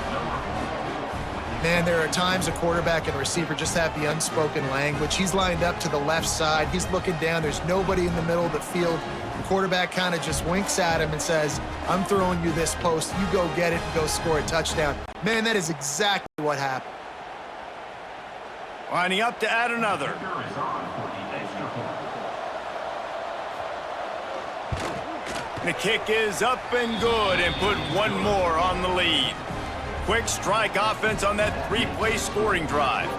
Man, there are times a quarterback and receiver just have the unspoken language. He's lined up to the left side. He's looking down. There's nobody in the middle of the field. The quarterback kind of just winks at him and says, I'm throwing you this post. You go get it and go score a touchdown. Man, that is exactly what happened. Lining up to add another. The kick is up and good and put one more on the lead. Quick strike offense on that 3-play scoring drive.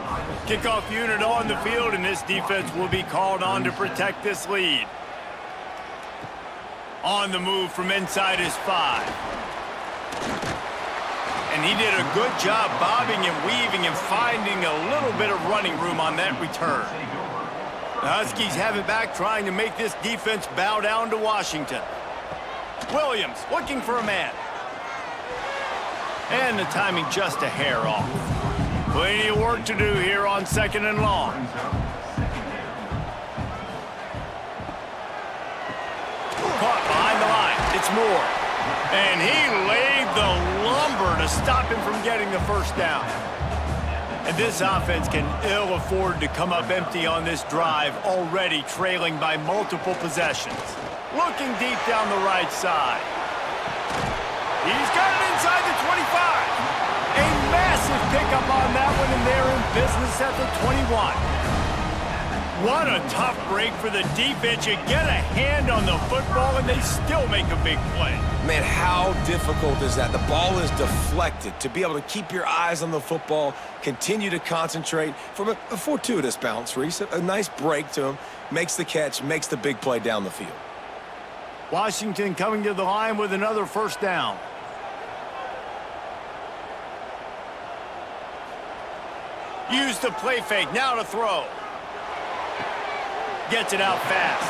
Kickoff unit on the field, and this defense will be called on to protect this lead. On the move from inside his 5. And he did a good job bobbing and weaving and finding a little bit of running room on that return. The Huskies have it back, trying to make this defense bow down to Washington. Williams looking for a man. And the timing just a hair off. Plenty of work to do here on 2nd and long. Caught behind the line. It's Moore. And he laid the lumber to stop him from getting the first down. And this offense can ill afford to come up empty on this drive, already trailing by multiple possessions. Looking deep down the right side. He's got it inside the 25. A massive pickup on that one, and they're in business at the 21. What a tough break for the defense. You get a hand on the football, and they still make a big play. Man, how difficult is that? The ball is deflected. To be able to keep your eyes on the football, continue to concentrate from a fortuitous bounce, Reese. A nice break to him, makes the catch, makes the big play down the field. Washington coming to the line with another first down. Use the play fake, now to throw. Gets it out fast.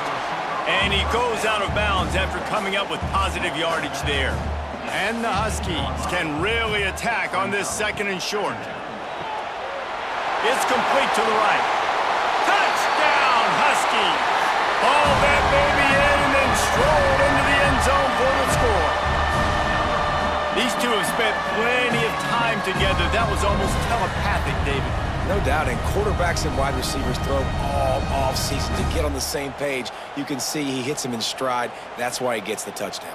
And he goes out of bounds after coming up with positive yardage there. And the Huskies can really attack on this 2nd and short. It's complete to the right. Touchdown, Huskies! Haul that baby in and then stroll into the end zone for the score. These two have spent plenty of time together. That was almost telepathic, David. No doubt, and quarterbacks and wide receivers throw all off-season to get on the same page. You can see he hits him in stride. That's why he gets the touchdown.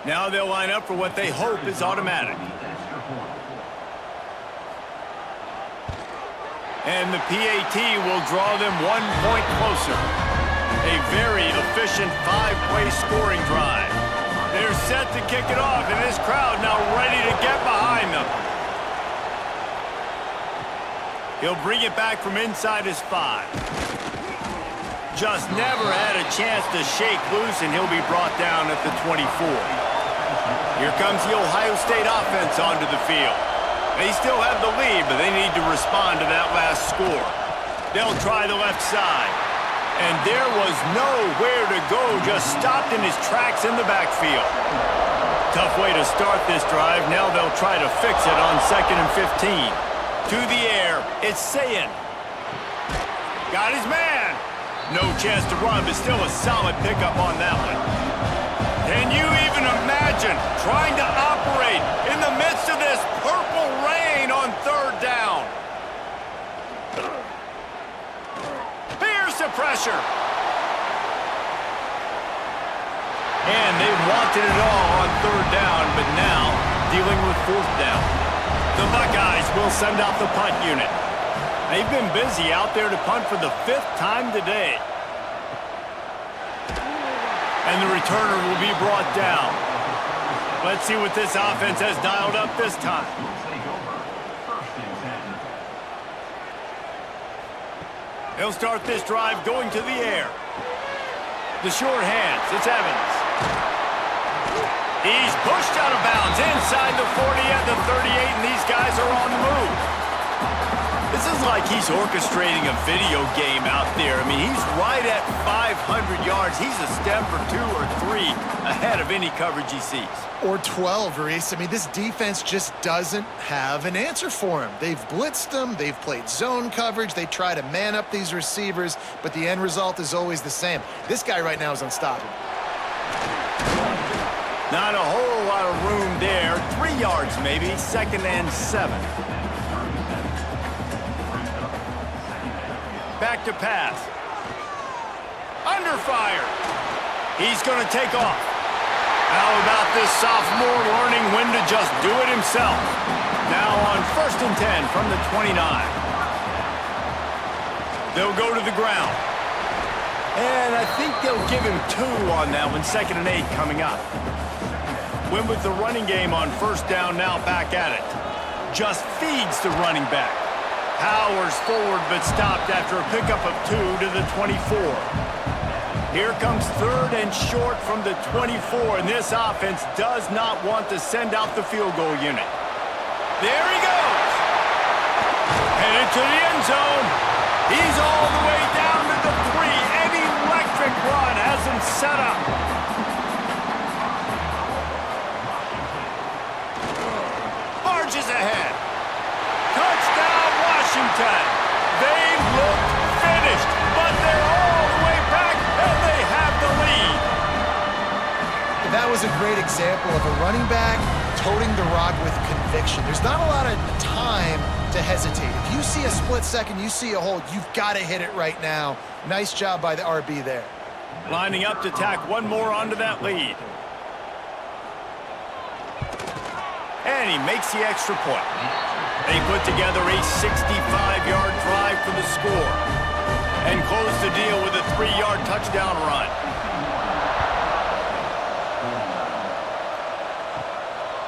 Now they'll line up for what they hope is automatic. And the PAT will draw them 1 point closer. A very efficient 5-play scoring drive. They're set to kick it off, and this crowd now ready to get behind them. He'll bring it back from inside his 5. Just never had a chance to shake loose, and he'll be brought down at the 24. Here comes the Ohio State offense onto the field. They still have the lead, but they need to respond to that last score. They'll try the left side. And there was nowhere to go, just stopped in his tracks in the backfield. Tough way to start this drive. Now they'll try to fix it on 2nd and 15. To the air, it's Sayin. Got his man. No chance to run, but still a solid pickup on that one. Can you even imagine trying to operate in the midst of this purple rain on 3rd down? Here's the pressure. And they wanted it all on 3rd down, but now dealing with 4th down. The Buckeyes will send out the punt unit. They've been busy out there to punt for the 5th time today. And the returner will be brought down. Let's see what this offense has dialed up this time. He'll start this drive going to the air. The short hands, it's Evans. He's pushed out of bounds inside the 40 at the 38, and these guys are on the move. This is like he's orchestrating a video game out there. I mean, he's right at 500 yards. He's a step or 2 or 3 ahead of any coverage he sees. Or 12, Reese. I mean, this defense just doesn't have an answer for him. They've blitzed them. They've played zone coverage. They try to man up these receivers, but the end result is always the same. This guy right now is unstoppable. Not a whole lot of room there. 3 yards maybe, 2nd and 7. Back to pass. Under fire. He's going to take off. How about this sophomore learning when to just do it himself? Now on 1st and 10 from the 29. They'll go to the ground. And I think they'll give him 2 on that one. 2nd and 8 coming up. Went with the running game on 1st down, now back at it. Just feeds the running back. Powers forward but stopped after a pickup of 2 to the 24. Here comes 3rd and short from the 24, and this offense does not want to send out the field goal unit. There he goes. Headed to the end zone. He's all the way down to the 3. An electric run has him set up. Marches ahead. Touchdown, Washington. They look finished, but they're all the way back, and they have the lead. That was a great example of a running back toting the rock with conviction. There's not a lot of time to hesitate. If you see a split second, you see a hole, you've got to hit it right now. Nice job by the RB there. Lining up to tack one more onto that lead. And he makes the extra point. They put together a 65-yard drive for the score and close the deal with a 3-yard touchdown run.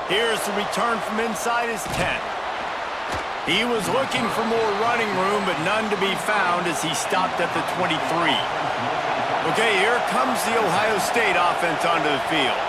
Here's the return from inside his 10. He was looking for more running room, but none to be found as he stopped at the 23. Okay, here comes the Ohio State offense onto the field.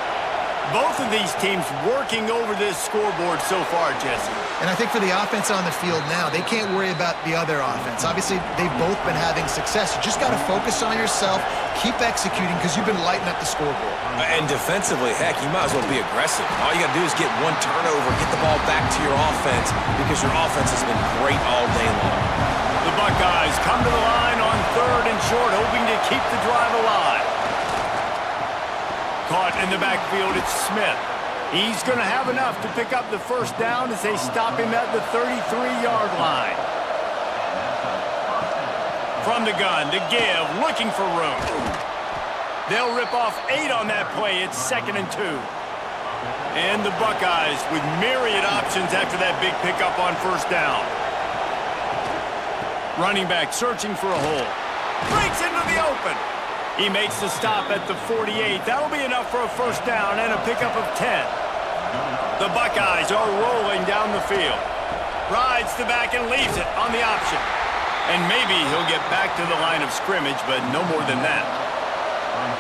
Both of these teams working over this scoreboard so far, Jesse. And I think for the offense on the field now, they can't worry about the other offense. Obviously, they've both been having success. You just got to focus on yourself, keep executing, because you've been lighting up the scoreboard. And defensively, heck, you might as well be aggressive. All you got to do is get one turnover, get the ball back to your offense, because your offense has been great all day long. The Buckeyes come to the line on 3rd and short, hoping to keep the drive alive. Caught in the backfield, it's Smith. He's going to have enough to pick up the 1st down as they stop him at the 33-yard line. From the gun to give, looking for room. They'll rip off 8 on that play. It's 2nd and 2. And the Buckeyes with myriad options after that big pickup on 1st down. Running back searching for a hole. Breaks into the open. He makes the stop at the 48. That'll be enough for a 1st down and a pickup of 10. The Buckeyes are rolling down the field. Rides the back and leaves it on the option. And maybe he'll get back to the line of scrimmage, but no more than that.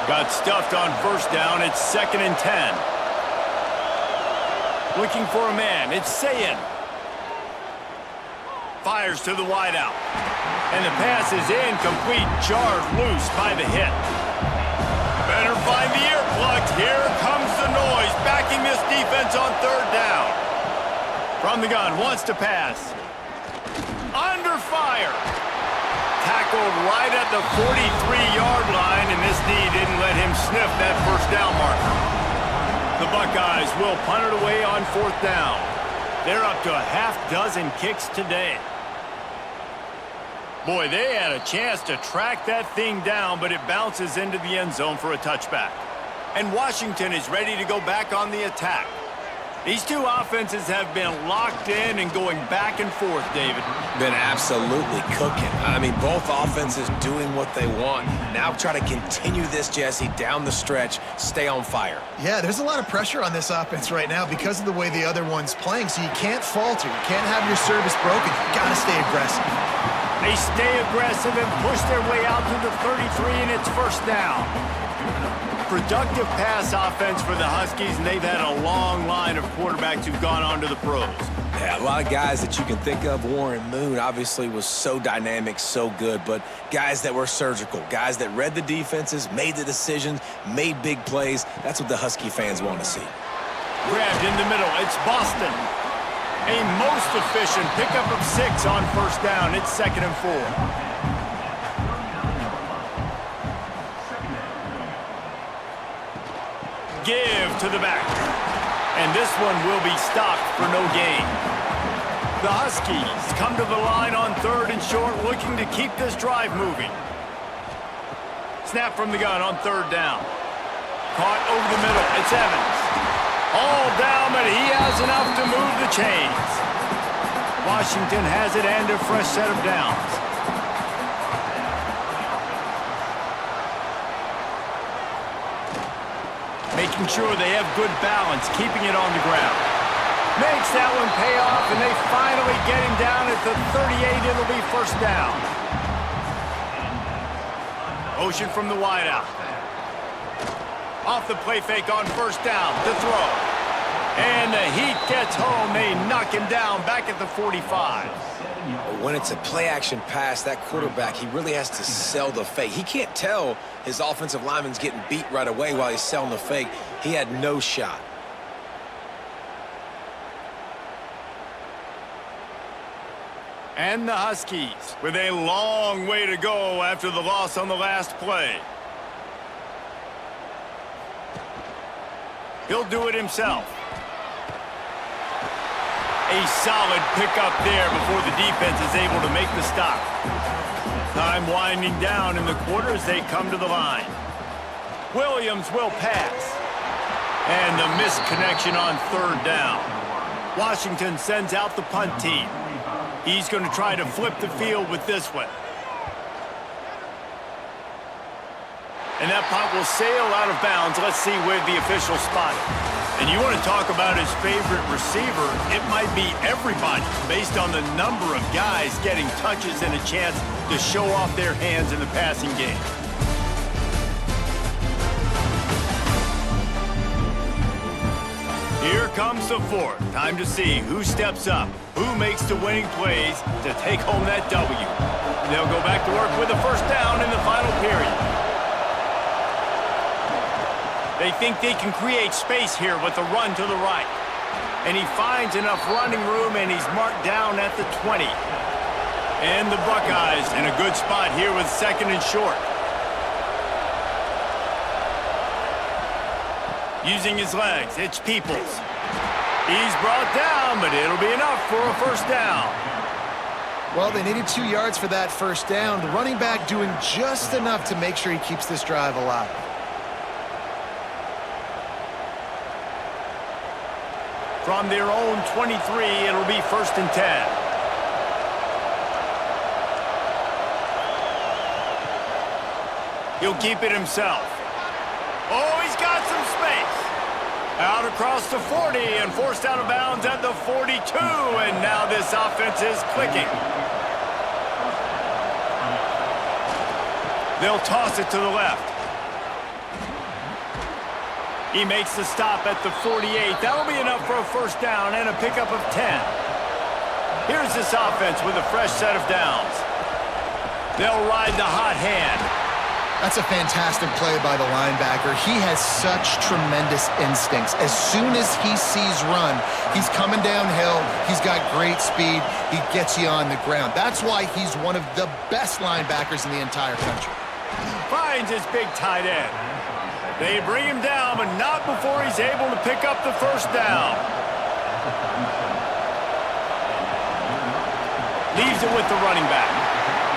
Got stuffed on 1st down. It's 2nd and 10. Looking for a man. It's Sayin. Fires to the wideout. And the pass is incomplete, jarred loose by the hit. Better find the earplugs. Here comes the noise, backing this defense on 3rd down. From the gun, wants to pass. Under fire. Tackled right at the 43-yard line, and this D didn't let him sniff that 1st down marker. The Buckeyes will punt it away on 4th down. They're up to a half-dozen kicks today. Boy, they had a chance to track that thing down, but it bounces into the end zone for a touchback. And Washington is ready to go back on the attack. These two offenses have been locked in and going back and forth, David. Been absolutely cooking. I mean, both offenses doing what they want. Now try to continue this, Jesse, down the stretch. Stay on fire. Yeah, there's a lot of pressure on this offense right now because of the way the other one's playing, so you can't falter. You can't have your service broken. You've got to stay aggressive. They stay aggressive and push their way out to the 33, and it's first down. Productive pass offense for the Huskies, and they've had a long line of quarterbacks who've gone on to the pros. Yeah, a lot of guys that you can think of. Warren Moon obviously was so dynamic, so good, but guys that were surgical, guys that read the defenses, made the decisions, made big plays. That's what the Husky fans want to see. Grabbed in the middle. It's Boston. A most efficient pickup of 6 on first down. It's 2nd and 4. Give to the back. And this one will be stopped for no gain. The Huskies come to the line on 3rd and short, looking to keep this drive moving. Snap from the gun on 3rd down. Caught over the middle. It's Evans. All down, but he has enough to move the chains. Washington has it and a fresh set of downs. Making sure they have good balance, keeping it on the ground. Makes that one pay off, and they finally get him down at the 38. It'll be first down. Motion from the wideout. Off the play fake on first down to throw. And the Heat gets home. They knock him down back at the 45. When it's a play-action pass, that quarterback, he really has to sell the fake. He can't tell his offensive lineman's getting beat right away while he's selling the fake. He had no shot. And the Huskies with a long way to go after the loss on the last play. He'll do it himself. A solid pickup there before the defense is able to make the stop. Time winding down in the quarter as they come to the line. Williams will pass. And the missed connection on 3rd down. Washington sends out the punt team. He's going to try to flip the field with this one. And that punt will sail out of bounds. Let's see where the official spotted. And you want to talk about his favorite receiver, it might be everybody based on the number of guys getting touches and a chance to show off their hands in the passing game. Here comes the 4th. Time to see who steps up, who makes the winning plays to take home that W. They'll go back to work with a first down in the final period. They think they can create space here with a run to the right. And he finds enough running room, and he's marked down at the 20. And the Buckeyes in a good spot here with 2nd and short. Using his legs, it's Peoples. He's brought down, but it'll be enough for a first down. Well, they needed 2 yards for that first down. The running back doing just enough to make sure he keeps this drive alive. From their own 23, it'll be 1st and 10. He'll keep it himself. Oh, he's got some space. Out across the 40 and forced out of bounds at the 42. And now this offense is clicking. They'll toss it to the left. He makes the stop at the 48. That'll be enough for a first down and a pickup of 10. Here's this offense with a fresh set of downs. They'll ride the hot hand. That's a fantastic play by the linebacker. He has such tremendous instincts. As soon as he sees run, he's coming downhill. He's got great speed. He gets you on the ground. That's why he's one of the best linebackers in the entire country. Finds his big tight end. They bring him down, but not before he's able to pick up the first down. Leaves it with the running back.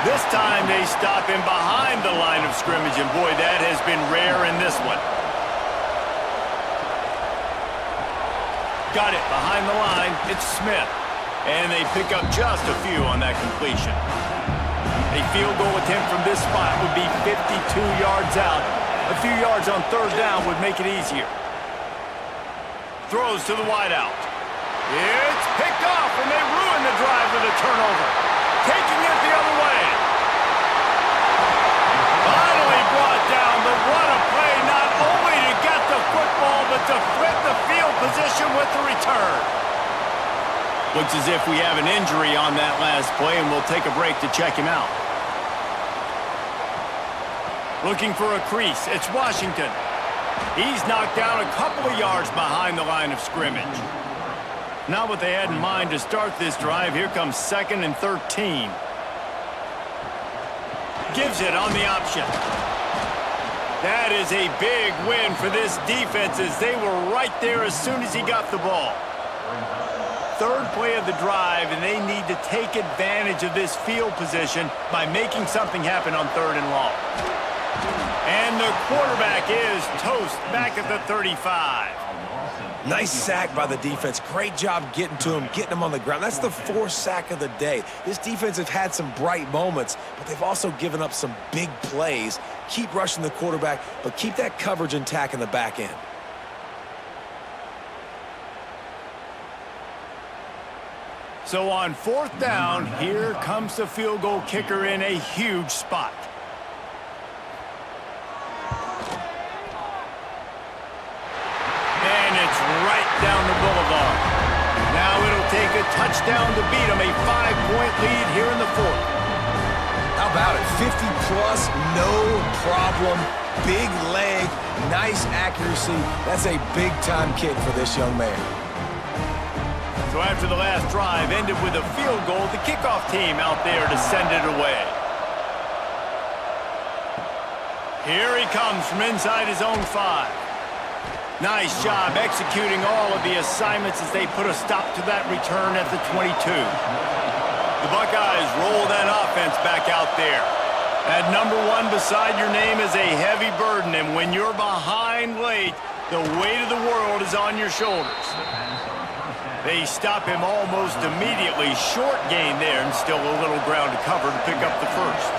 This time they stop him behind the line of scrimmage, and boy, that has been rare in this one. Got it behind the line. It's Smith. And they pick up just a few on that completion. A field goal attempt from this spot would be 52 yards out. A few yards on 3rd down would make it easier. Throws to the wideout. It's picked off, and they ruin the drive with a turnover. taking it the other way. Finally brought down, but what a play, not only to get the football, but to flip the field position with the return. Looks as if we have an injury on that last play, and we'll take a break to check him out. Looking for a crease, it's Washington. He's knocked down a couple of yards behind the line of scrimmage. Not what they had in mind to start this drive. Here comes 2nd and 13. Gives it on the option. That is a big win for this defense as they were right there as soon as he got the ball. 3rd play of the drive, and they need to take advantage of this field position by making something happen on 3rd and long. And the quarterback is toast back at the 35. Nice sack by the defense. Great job getting to him, getting him on the ground. That's the 4th sack of the day. This defense has had some bright moments, but they've also given up some big plays. Keep rushing the quarterback, but keep that coverage intact in the back end. So on 4th down, here comes the field goal kicker in a huge spot. And it's right down the boulevard. Now it'll take a touchdown to beat them, a 5-point lead here in the 4th. How about it? 50-plus, no problem. Big leg, nice accuracy. That's a big-time kick for this young man. So after the last drive ended with a field goal, the kickoff team out there to send it away. Here he comes from inside his own 5. Nice job executing all of the assignments as they put a stop to that return at the 22. The Buckeyes roll that offense back out there. That number 1 beside your name is a heavy burden, and when you're behind late, the weight of the world is on your shoulders. They stop him almost immediately. Short gain there, and still a little ground to cover to pick up the 1st.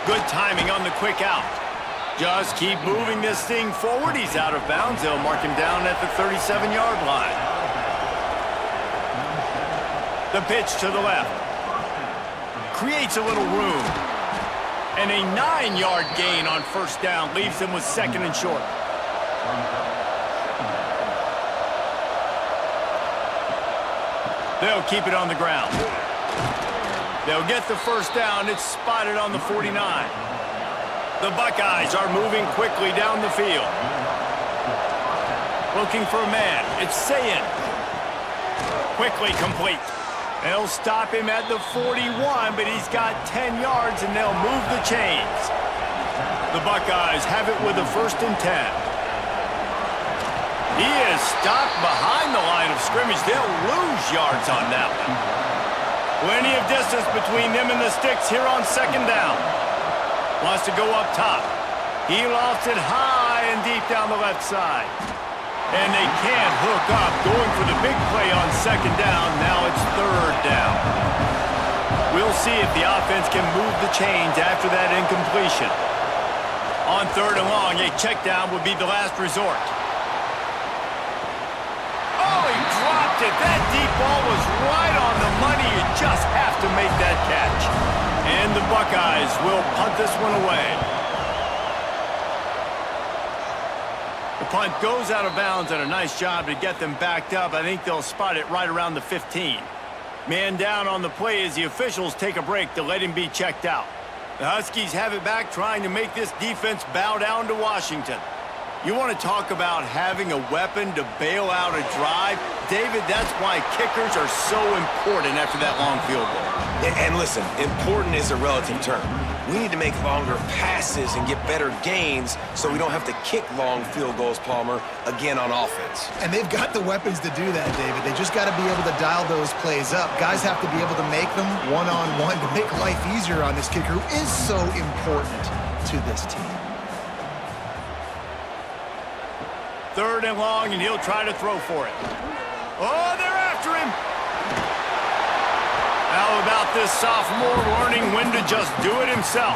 Good timing on the quick out. Just keep moving this thing forward. He's out of bounds. They'll mark him down at the 37-yard line. The pitch to the left. Creates a little room. And a 9-yard gain on 1st down. Leaves him with 2nd and short. They'll keep it on the ground. They'll get the 1st down. It's spotted on the 49. The Buckeyes are moving quickly down the field. Looking for a man. It's Sayin. Quickly complete. They'll stop him at the 41, but he's got 10 yards, and they'll move the chains. The Buckeyes have it with a 1st and 10. He is stopped behind the line of scrimmage. They'll lose yards on that one. Plenty of distance between them and the sticks here on 2nd down. Wants to go up top. He lofts it high and deep down the left side. And they can't hook up. Going for the big play on 2nd down. Now it's 3rd down. We'll see if the offense can move the chains after that incompletion. On 3rd and long, a check down would be the last resort. That deep ball was right on the money. You just have to make that catch. And the Buckeyes will punt this one away. The punt goes out of bounds, and a nice job to get them backed up. I think they'll spot it right around the 15. Man down on the play as the officials take a break to let him be checked out. The Huskies have it back, trying to make this defense bow down to Washington. You want to talk about having a weapon to bail out a drive? David, that's why kickers are so important after that long field goal. And listen, important is a relative term. We need to make longer passes and get better gains so we don't have to kick long field goals, Palmer, again on offense. And they've got the weapons to do that, David. They just got to be able to dial those plays up. Guys have to be able to make them one-on-one to make life easier on this kicker, who is so important to this team. 3rd and long, and he'll try to throw for it. Oh, they're after him. How about this sophomore learning when to just do it himself?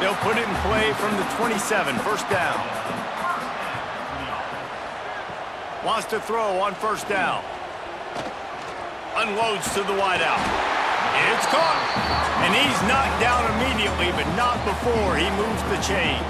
They'll put it in play from the 27, 1st down. Wants to throw on 1st down. unloads to the wideout. It's caught. And he's knocked down immediately, but not before he moves the chains.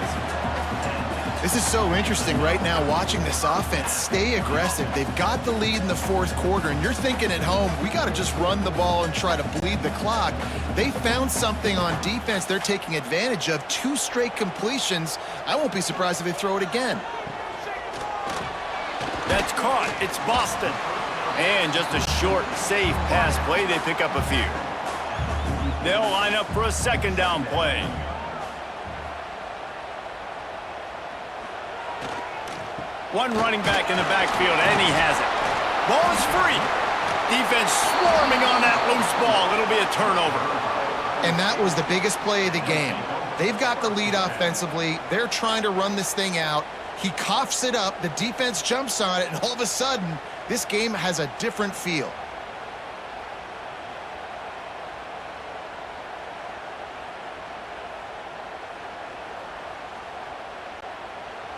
This is so interesting right now watching this offense stay aggressive. They've got the lead in the fourth quarter, and you're thinking at home, we got to just run the ball and try to bleed the clock. They found something on defense they're taking advantage of. 2 straight completions. I won't be surprised if they throw it again. That's caught. It's Boston. And just a short, safe pass play. They pick up a few. They'll line up for a second down play. One running back in the backfield, and he has it. Ball is free. Defense swarming on that loose ball. It'll be a turnover. And that was the biggest play of the game. They've got the lead offensively. They're trying to run this thing out. He coughs it up. The defense jumps on it, and all of a sudden, this game has a different feel.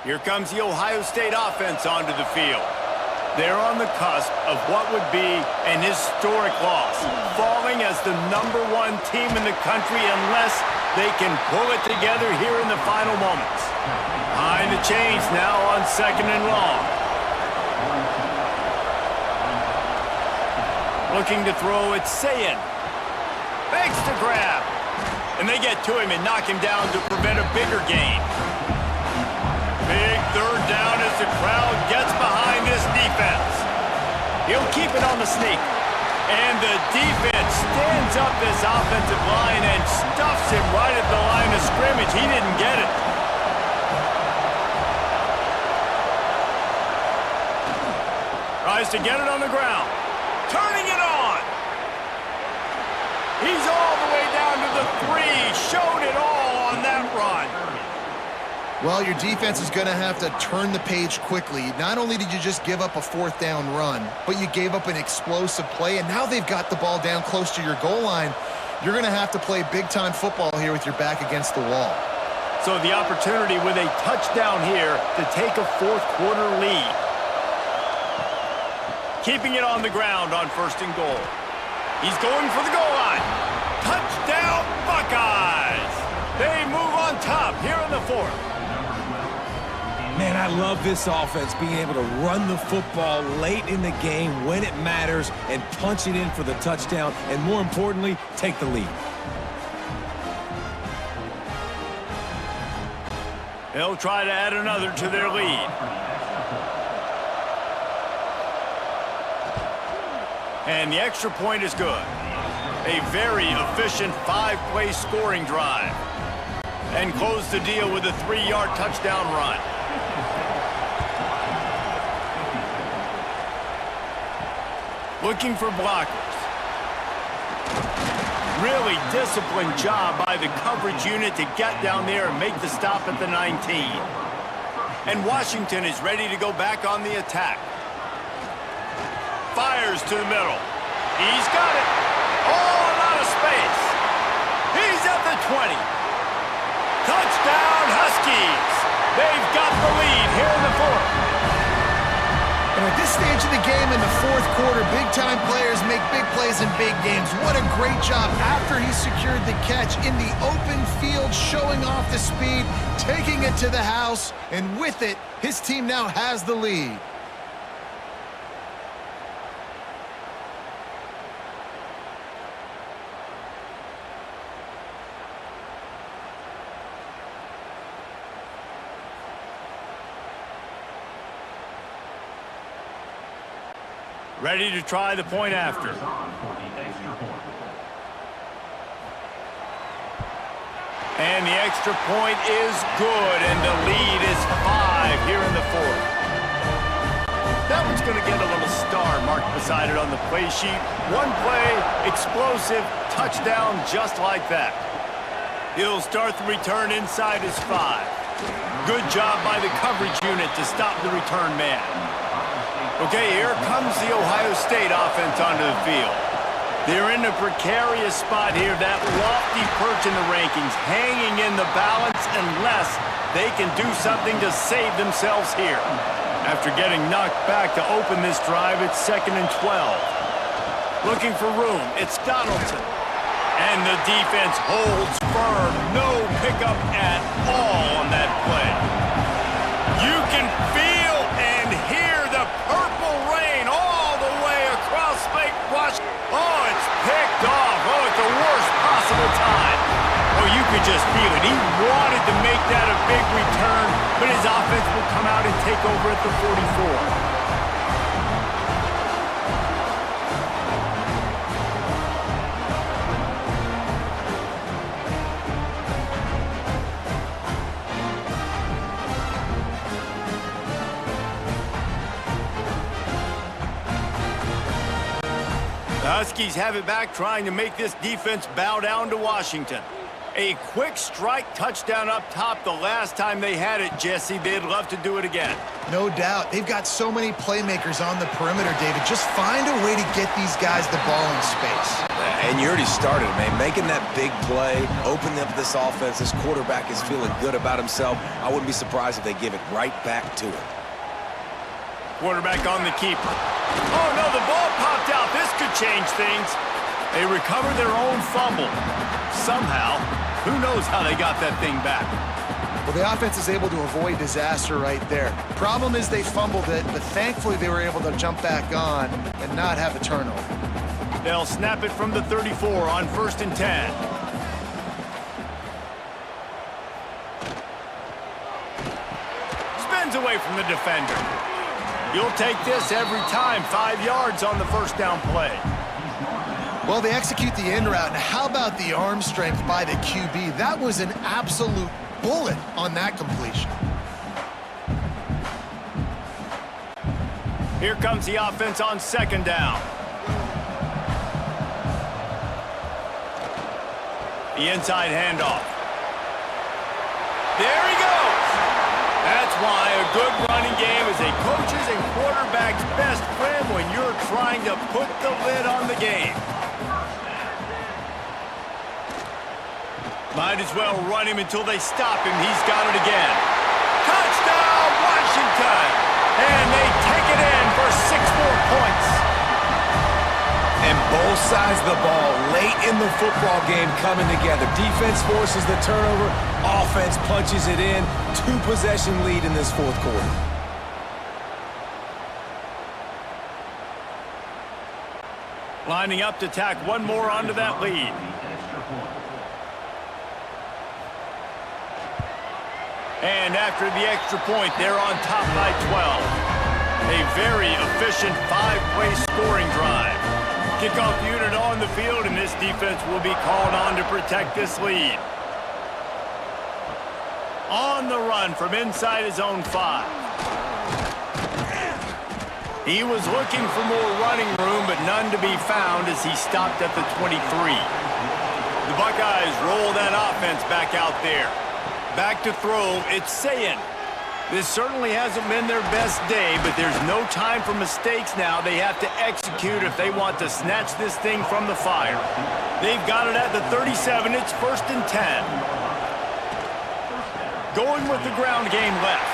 Here comes the Ohio State offense onto the field. They're on the cusp of what would be an historic loss, falling as the #1 team in the country unless they can pull it together here in the final moments. Behind the chains now on 2nd and long. Looking to throw, it's Sayin. Fakes to grab. And they get to him and knock him down to prevent a bigger gain. Big 3rd down as the crowd gets behind this defense. He'll keep it on the sneak. And the defense stands up this offensive line and stuffs him right at the line of scrimmage. He didn't get it. Tries to get it on the ground. Turning it on. He's all the way down to the 3. Showed it all on that run. Well, your defense is going to have to turn the page quickly. Not only did you just give up a 4th down run, but you gave up an explosive play, and now they've got the ball down close to your goal line. You're going to have to play big-time football here with your back against the wall. So the opportunity with a touchdown here to take a 4th quarter lead. Keeping it on the ground on 1st and goal. He's going for the goal line. Touchdown, Buckeyes! They move on top here in the 4th. Man, I love this offense being able to run the football late in the game when it matters and punch it in for the touchdown, and more importantly, take the lead. They'll try to add another to their lead. And the extra point is good. A very efficient 5-play scoring drive. And close the deal with a 3-yard touchdown run. Looking for blockers. Really disciplined job by the coverage unit to get down there and make the stop at the 19. And Washington is ready to go back on the attack. Fires to the middle. He's got it. All out of space. He's at the 20. Touchdown, Huskies. They've got the lead here in the 4th. And at this stage of the game in the 4th quarter, big-time players make big plays in big games. What a great job after he secured the catch in the open field, showing off the speed, taking it to the house, and with it, his team now has the lead. Ready to try the point after. And the extra point is good, and the lead is 5 here in the 4th. That one's going to get a little star marked beside it on the play sheet. One play, explosive, touchdown just like that. He'll start the return inside his 5. Good job by the coverage unit to stop the return man. Okay, here comes the Ohio State offense onto the field. They're in a precarious spot here, that lofty perch in the rankings, hanging in the balance unless they can do something to save themselves here. After getting knocked back to open this drive, it's 2nd and 12. Looking for room. It's Donaldson. And the defense holds firm. No pickup at all on that play. You can feel and hear the purple rain all the way across Lake Washington. Oh, it's picked off. Oh, at the worst possible time. Oh, you could just feel it. He wanted to make that a big return, but his offense will come out and take over at the 44. The Huskies have it back, trying to make this defense bow down to Washington. A quick strike touchdown up top the last time they had it, Jesse. They'd love to do it again. No doubt. They've got so many playmakers on the perimeter, David. Just find a way to get these guys the ball in space. And you already started, man. Making that big play, opening up this offense. This quarterback is feeling good about himself. I wouldn't be surprised if they give it right back to him. Quarterback on the keeper. Oh, no, the ball popped out. This could change things. They recover their own fumble. Somehow, who knows how they got that thing back. Well, the offense is able to avoid disaster right there. Problem is they fumbled it, but thankfully they were able to jump back on and not have a turnover. They'll snap it from the 34 on 1st and 10. Spins away from the defender. You'll take this every time. 5 yards on the first down play. Well, they execute the in route. Now, how about the arm strength by the QB? That was an absolute bullet on that completion. Here comes the offense on 2nd down. The inside handoff. There he goes. That's why a good running game is a coach's and quarterback's best friend when you're trying to put the lid on the game. Might as well run him until they stop him. He's got it again. Touchdown, Washington! And they take it in for 6 more points. And both sides of the ball late in the football game coming together. Defense forces the turnover. Offense punches it in. 2-possession lead in this 4th quarter. Lining up to tack one more onto that lead. And after the extra point, they're on top by 12. A very efficient 5-play scoring drive. Kickoff unit on the field, and this defense will be called on to protect this lead. On the run from inside his own 5. He was looking for more running room, but none to be found as he stopped at the 23. The Buckeyes roll that offense back out there. Back to throw, it's Sayin. This certainly hasn't been their best day, but there's no time for mistakes now. They have to execute if they want to snatch this thing from the fire. They've got it at the 37. It's 1st and 10. Going with the ground game left.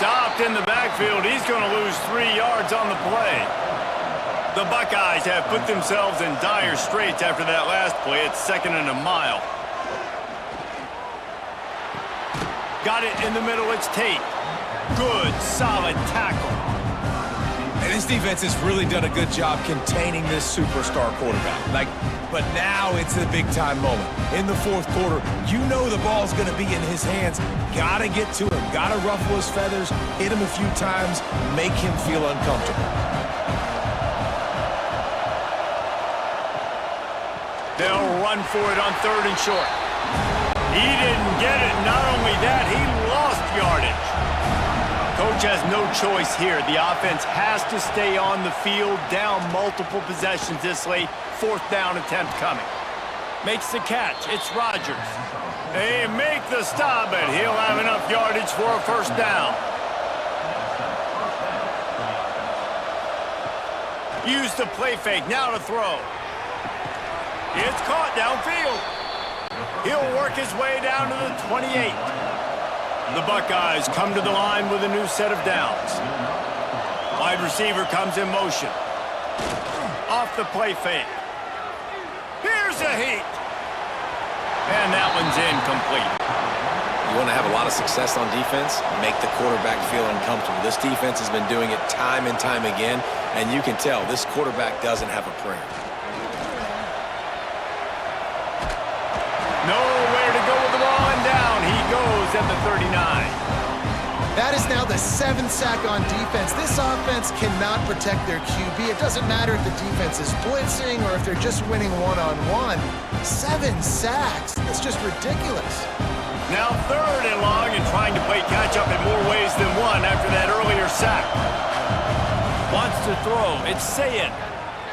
Stopped in the backfield. He's going to lose 3 yards on the play. The Buckeyes have put themselves in dire straits after that last play. It's 2nd and a mile. Got it in the middle, it's Tate. Good, solid tackle. And this defense has really done a good job containing this superstar quarterback. But now it's the big-time moment. In the 4th quarter, you know the ball's going to be in his hands. Got to get to him. Got to ruffle his feathers, hit him a few times, make him feel uncomfortable. They'll run for it on 3rd and short. He didn't get it. Not only that, he lost yardage. Coach has no choice here. The offense has to stay on the field, down multiple possessions this late. 4th down attempt coming. Makes the catch. It's Rodgers. They make the stop, but he'll have enough yardage for a 1st down. Use the play fake. Now to throw. It's caught downfield. He'll work his way down to the 28. The Buckeyes come to the line with a new set of downs. Wide receiver comes in motion. off the play fake. Here's a heat. And that one's incomplete. You want to have a lot of success on defense, make the quarterback feel uncomfortable. This defense has been doing it time and time again, and you can tell this quarterback doesn't have a prayer. Nowhere to go with the ball, and down he goes at the 39. That is now the 7th sack on defense. This offense cannot protect their QB. It doesn't matter if the defense is blitzing or if they're just winning one-on-one. 7 sacks. It's just ridiculous. Now 3rd and long and trying to play catch-up in more ways than one after that earlier sack. Wants to throw. It's Sayin.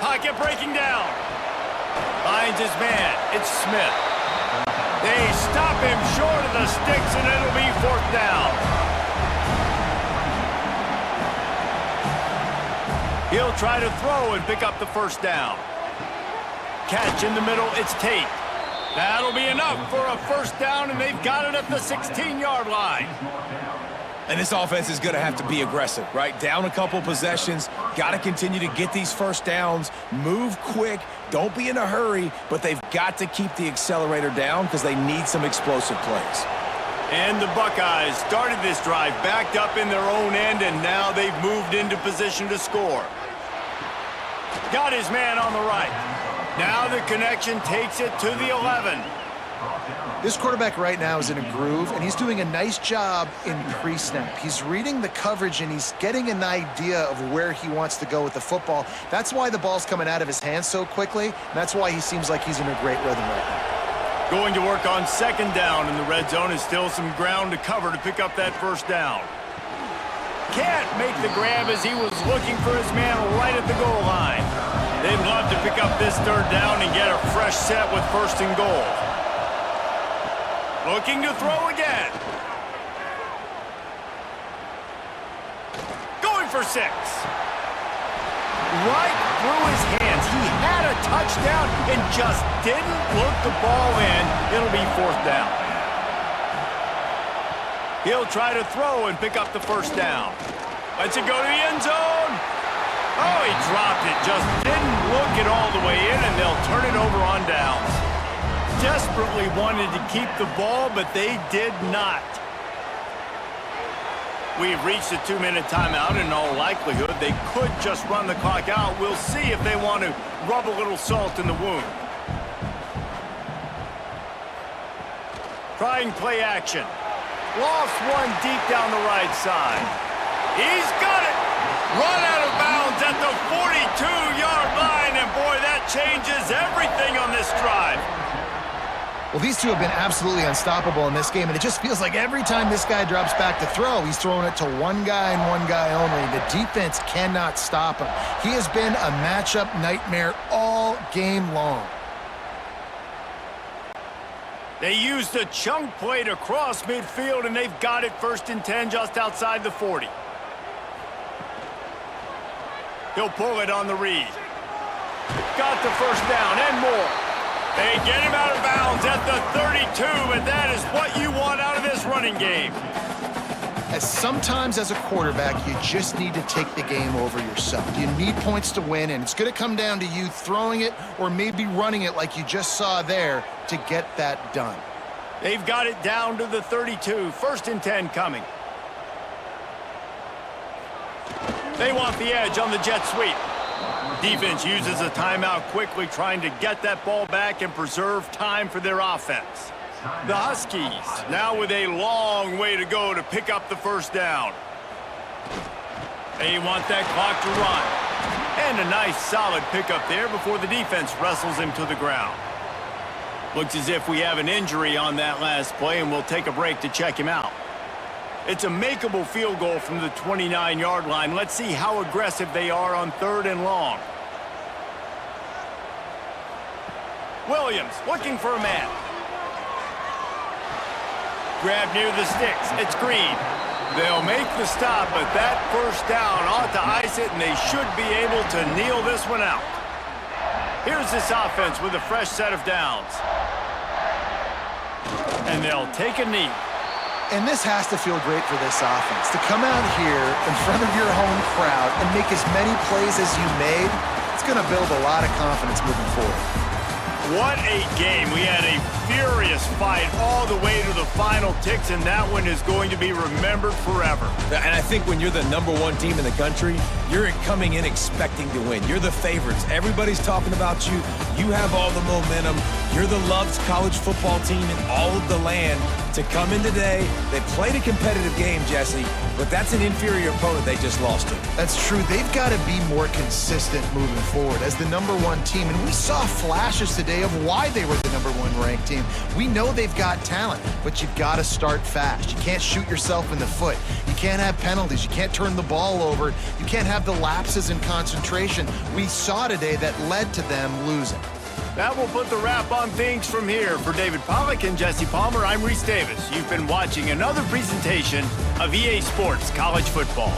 Pocket breaking down. Finds his man. It's Smith. They stop him short of the sticks, and it'll be 4th down. He'll try to throw and pick up the 1st down. Catch in the middle. It's Tate. That'll be enough for a 1st down, and they've got it at the 16-yard line. And this offense is going to have to be aggressive, right? Down a couple possessions, got to continue to get these 1st downs, move quick, don't be in a hurry, but they've got to keep the accelerator down because they need some explosive plays. And the Buckeyes started this drive backed up in their own end, and now they've moved into position to score. Got his man on the right. Now the connection takes it to the 11. This quarterback right now is in a groove, and he's doing a nice job in pre-snap. He's reading the coverage, and he's getting an idea of where he wants to go with the football. That's why the ball's coming out of his hands so quickly, and that's why he seems like he's in a great rhythm right now. Going to work on 2nd down, and the red zone is still some ground to cover to pick up that 1st down. Can't make the grab as he was looking for his man right at the goal line. They'd love to pick up this 3rd down and get a fresh set with 1st and goal. Looking to throw again. Going for 6. Right through his hands. He had a touchdown and just didn't look the ball in. It'll be 4th down. He'll try to throw and pick up the 1st down. Lets it go to the end zone. Oh, he dropped it. Just didn't look it all the way in, and they'll turn it over on downs. Desperately wanted to keep the ball, but they did not. We've reached a 2-minute timeout, and in all likelihood, they could just run the clock out. We'll see if they want to rub a little salt in the wound. Trying play action. Lost one deep down the right side. He's got it. Run out of bounds at the 42-yard line, and boy, that changes everything on this drive. Well, these two have been absolutely unstoppable in this game, and it just feels like every time this guy drops back to throw, he's throwing it to one guy and one guy only. The defense cannot stop him. He has been a matchup nightmare all game long. They used a chunk play to cross midfield, and they've got it 1st and 10 just outside the 40. He'll pull it on the read. Got the 1st down and more. They get him out of bounds at the 32, but that is what you want out of this running game. As sometimes as a quarterback, you just need to take the game over yourself. You need points to win, and it's going to come down to you throwing it or maybe running it like you just saw there to get that done. They've got it down to the 32. 1st and 10 coming. They want the edge on the jet sweep. Defense uses a timeout quickly, trying to get that ball back and preserve time for their offense. The Huskies now with a long way to go to pick up the 1st down. They want that clock to run. And a nice solid pickup there before the defense wrestles him to the ground. Looks as if we have an injury on that last play, and we'll take a break to check him out. It's a makeable field goal from the 29-yard line. Let's see how aggressive they are on 3rd and long. Williams looking for a man. Grab near the sticks. It's Green. They'll make the stop, but that 1st down ought to ice it, and they should be able to kneel this one out. Here's this offense with a fresh set of downs. And they'll take a knee. And this has to feel great for this offense. To come out here in front of your home crowd and make as many plays as you made, It's going to build a lot of confidence moving forward. What a game. We had a furious fight all the way to the final ticks, and that one is going to be remembered forever. And I think when you're the #1 team in the country, you're coming in expecting to win. You're the favorites. Everybody's talking about you. You have all the momentum. You're the loved college football team in all of the land. To come in today, they played a competitive game, Jesse, but that's an inferior opponent they just lost to. That's true. They've got to be more consistent moving forward as the #1 team. And we saw flashes today of why they were the #1 ranked team. We know they've got talent, but you've got to start fast. You can't shoot yourself in the foot. You can't have penalties. You can't turn the ball over. You can't have the lapses in concentration we saw today that led to them losing. That will put the wrap on things from here. For David Pollack and Jesse Palmer, I'm Reese Davis. You've been watching another presentation of EA Sports College Football.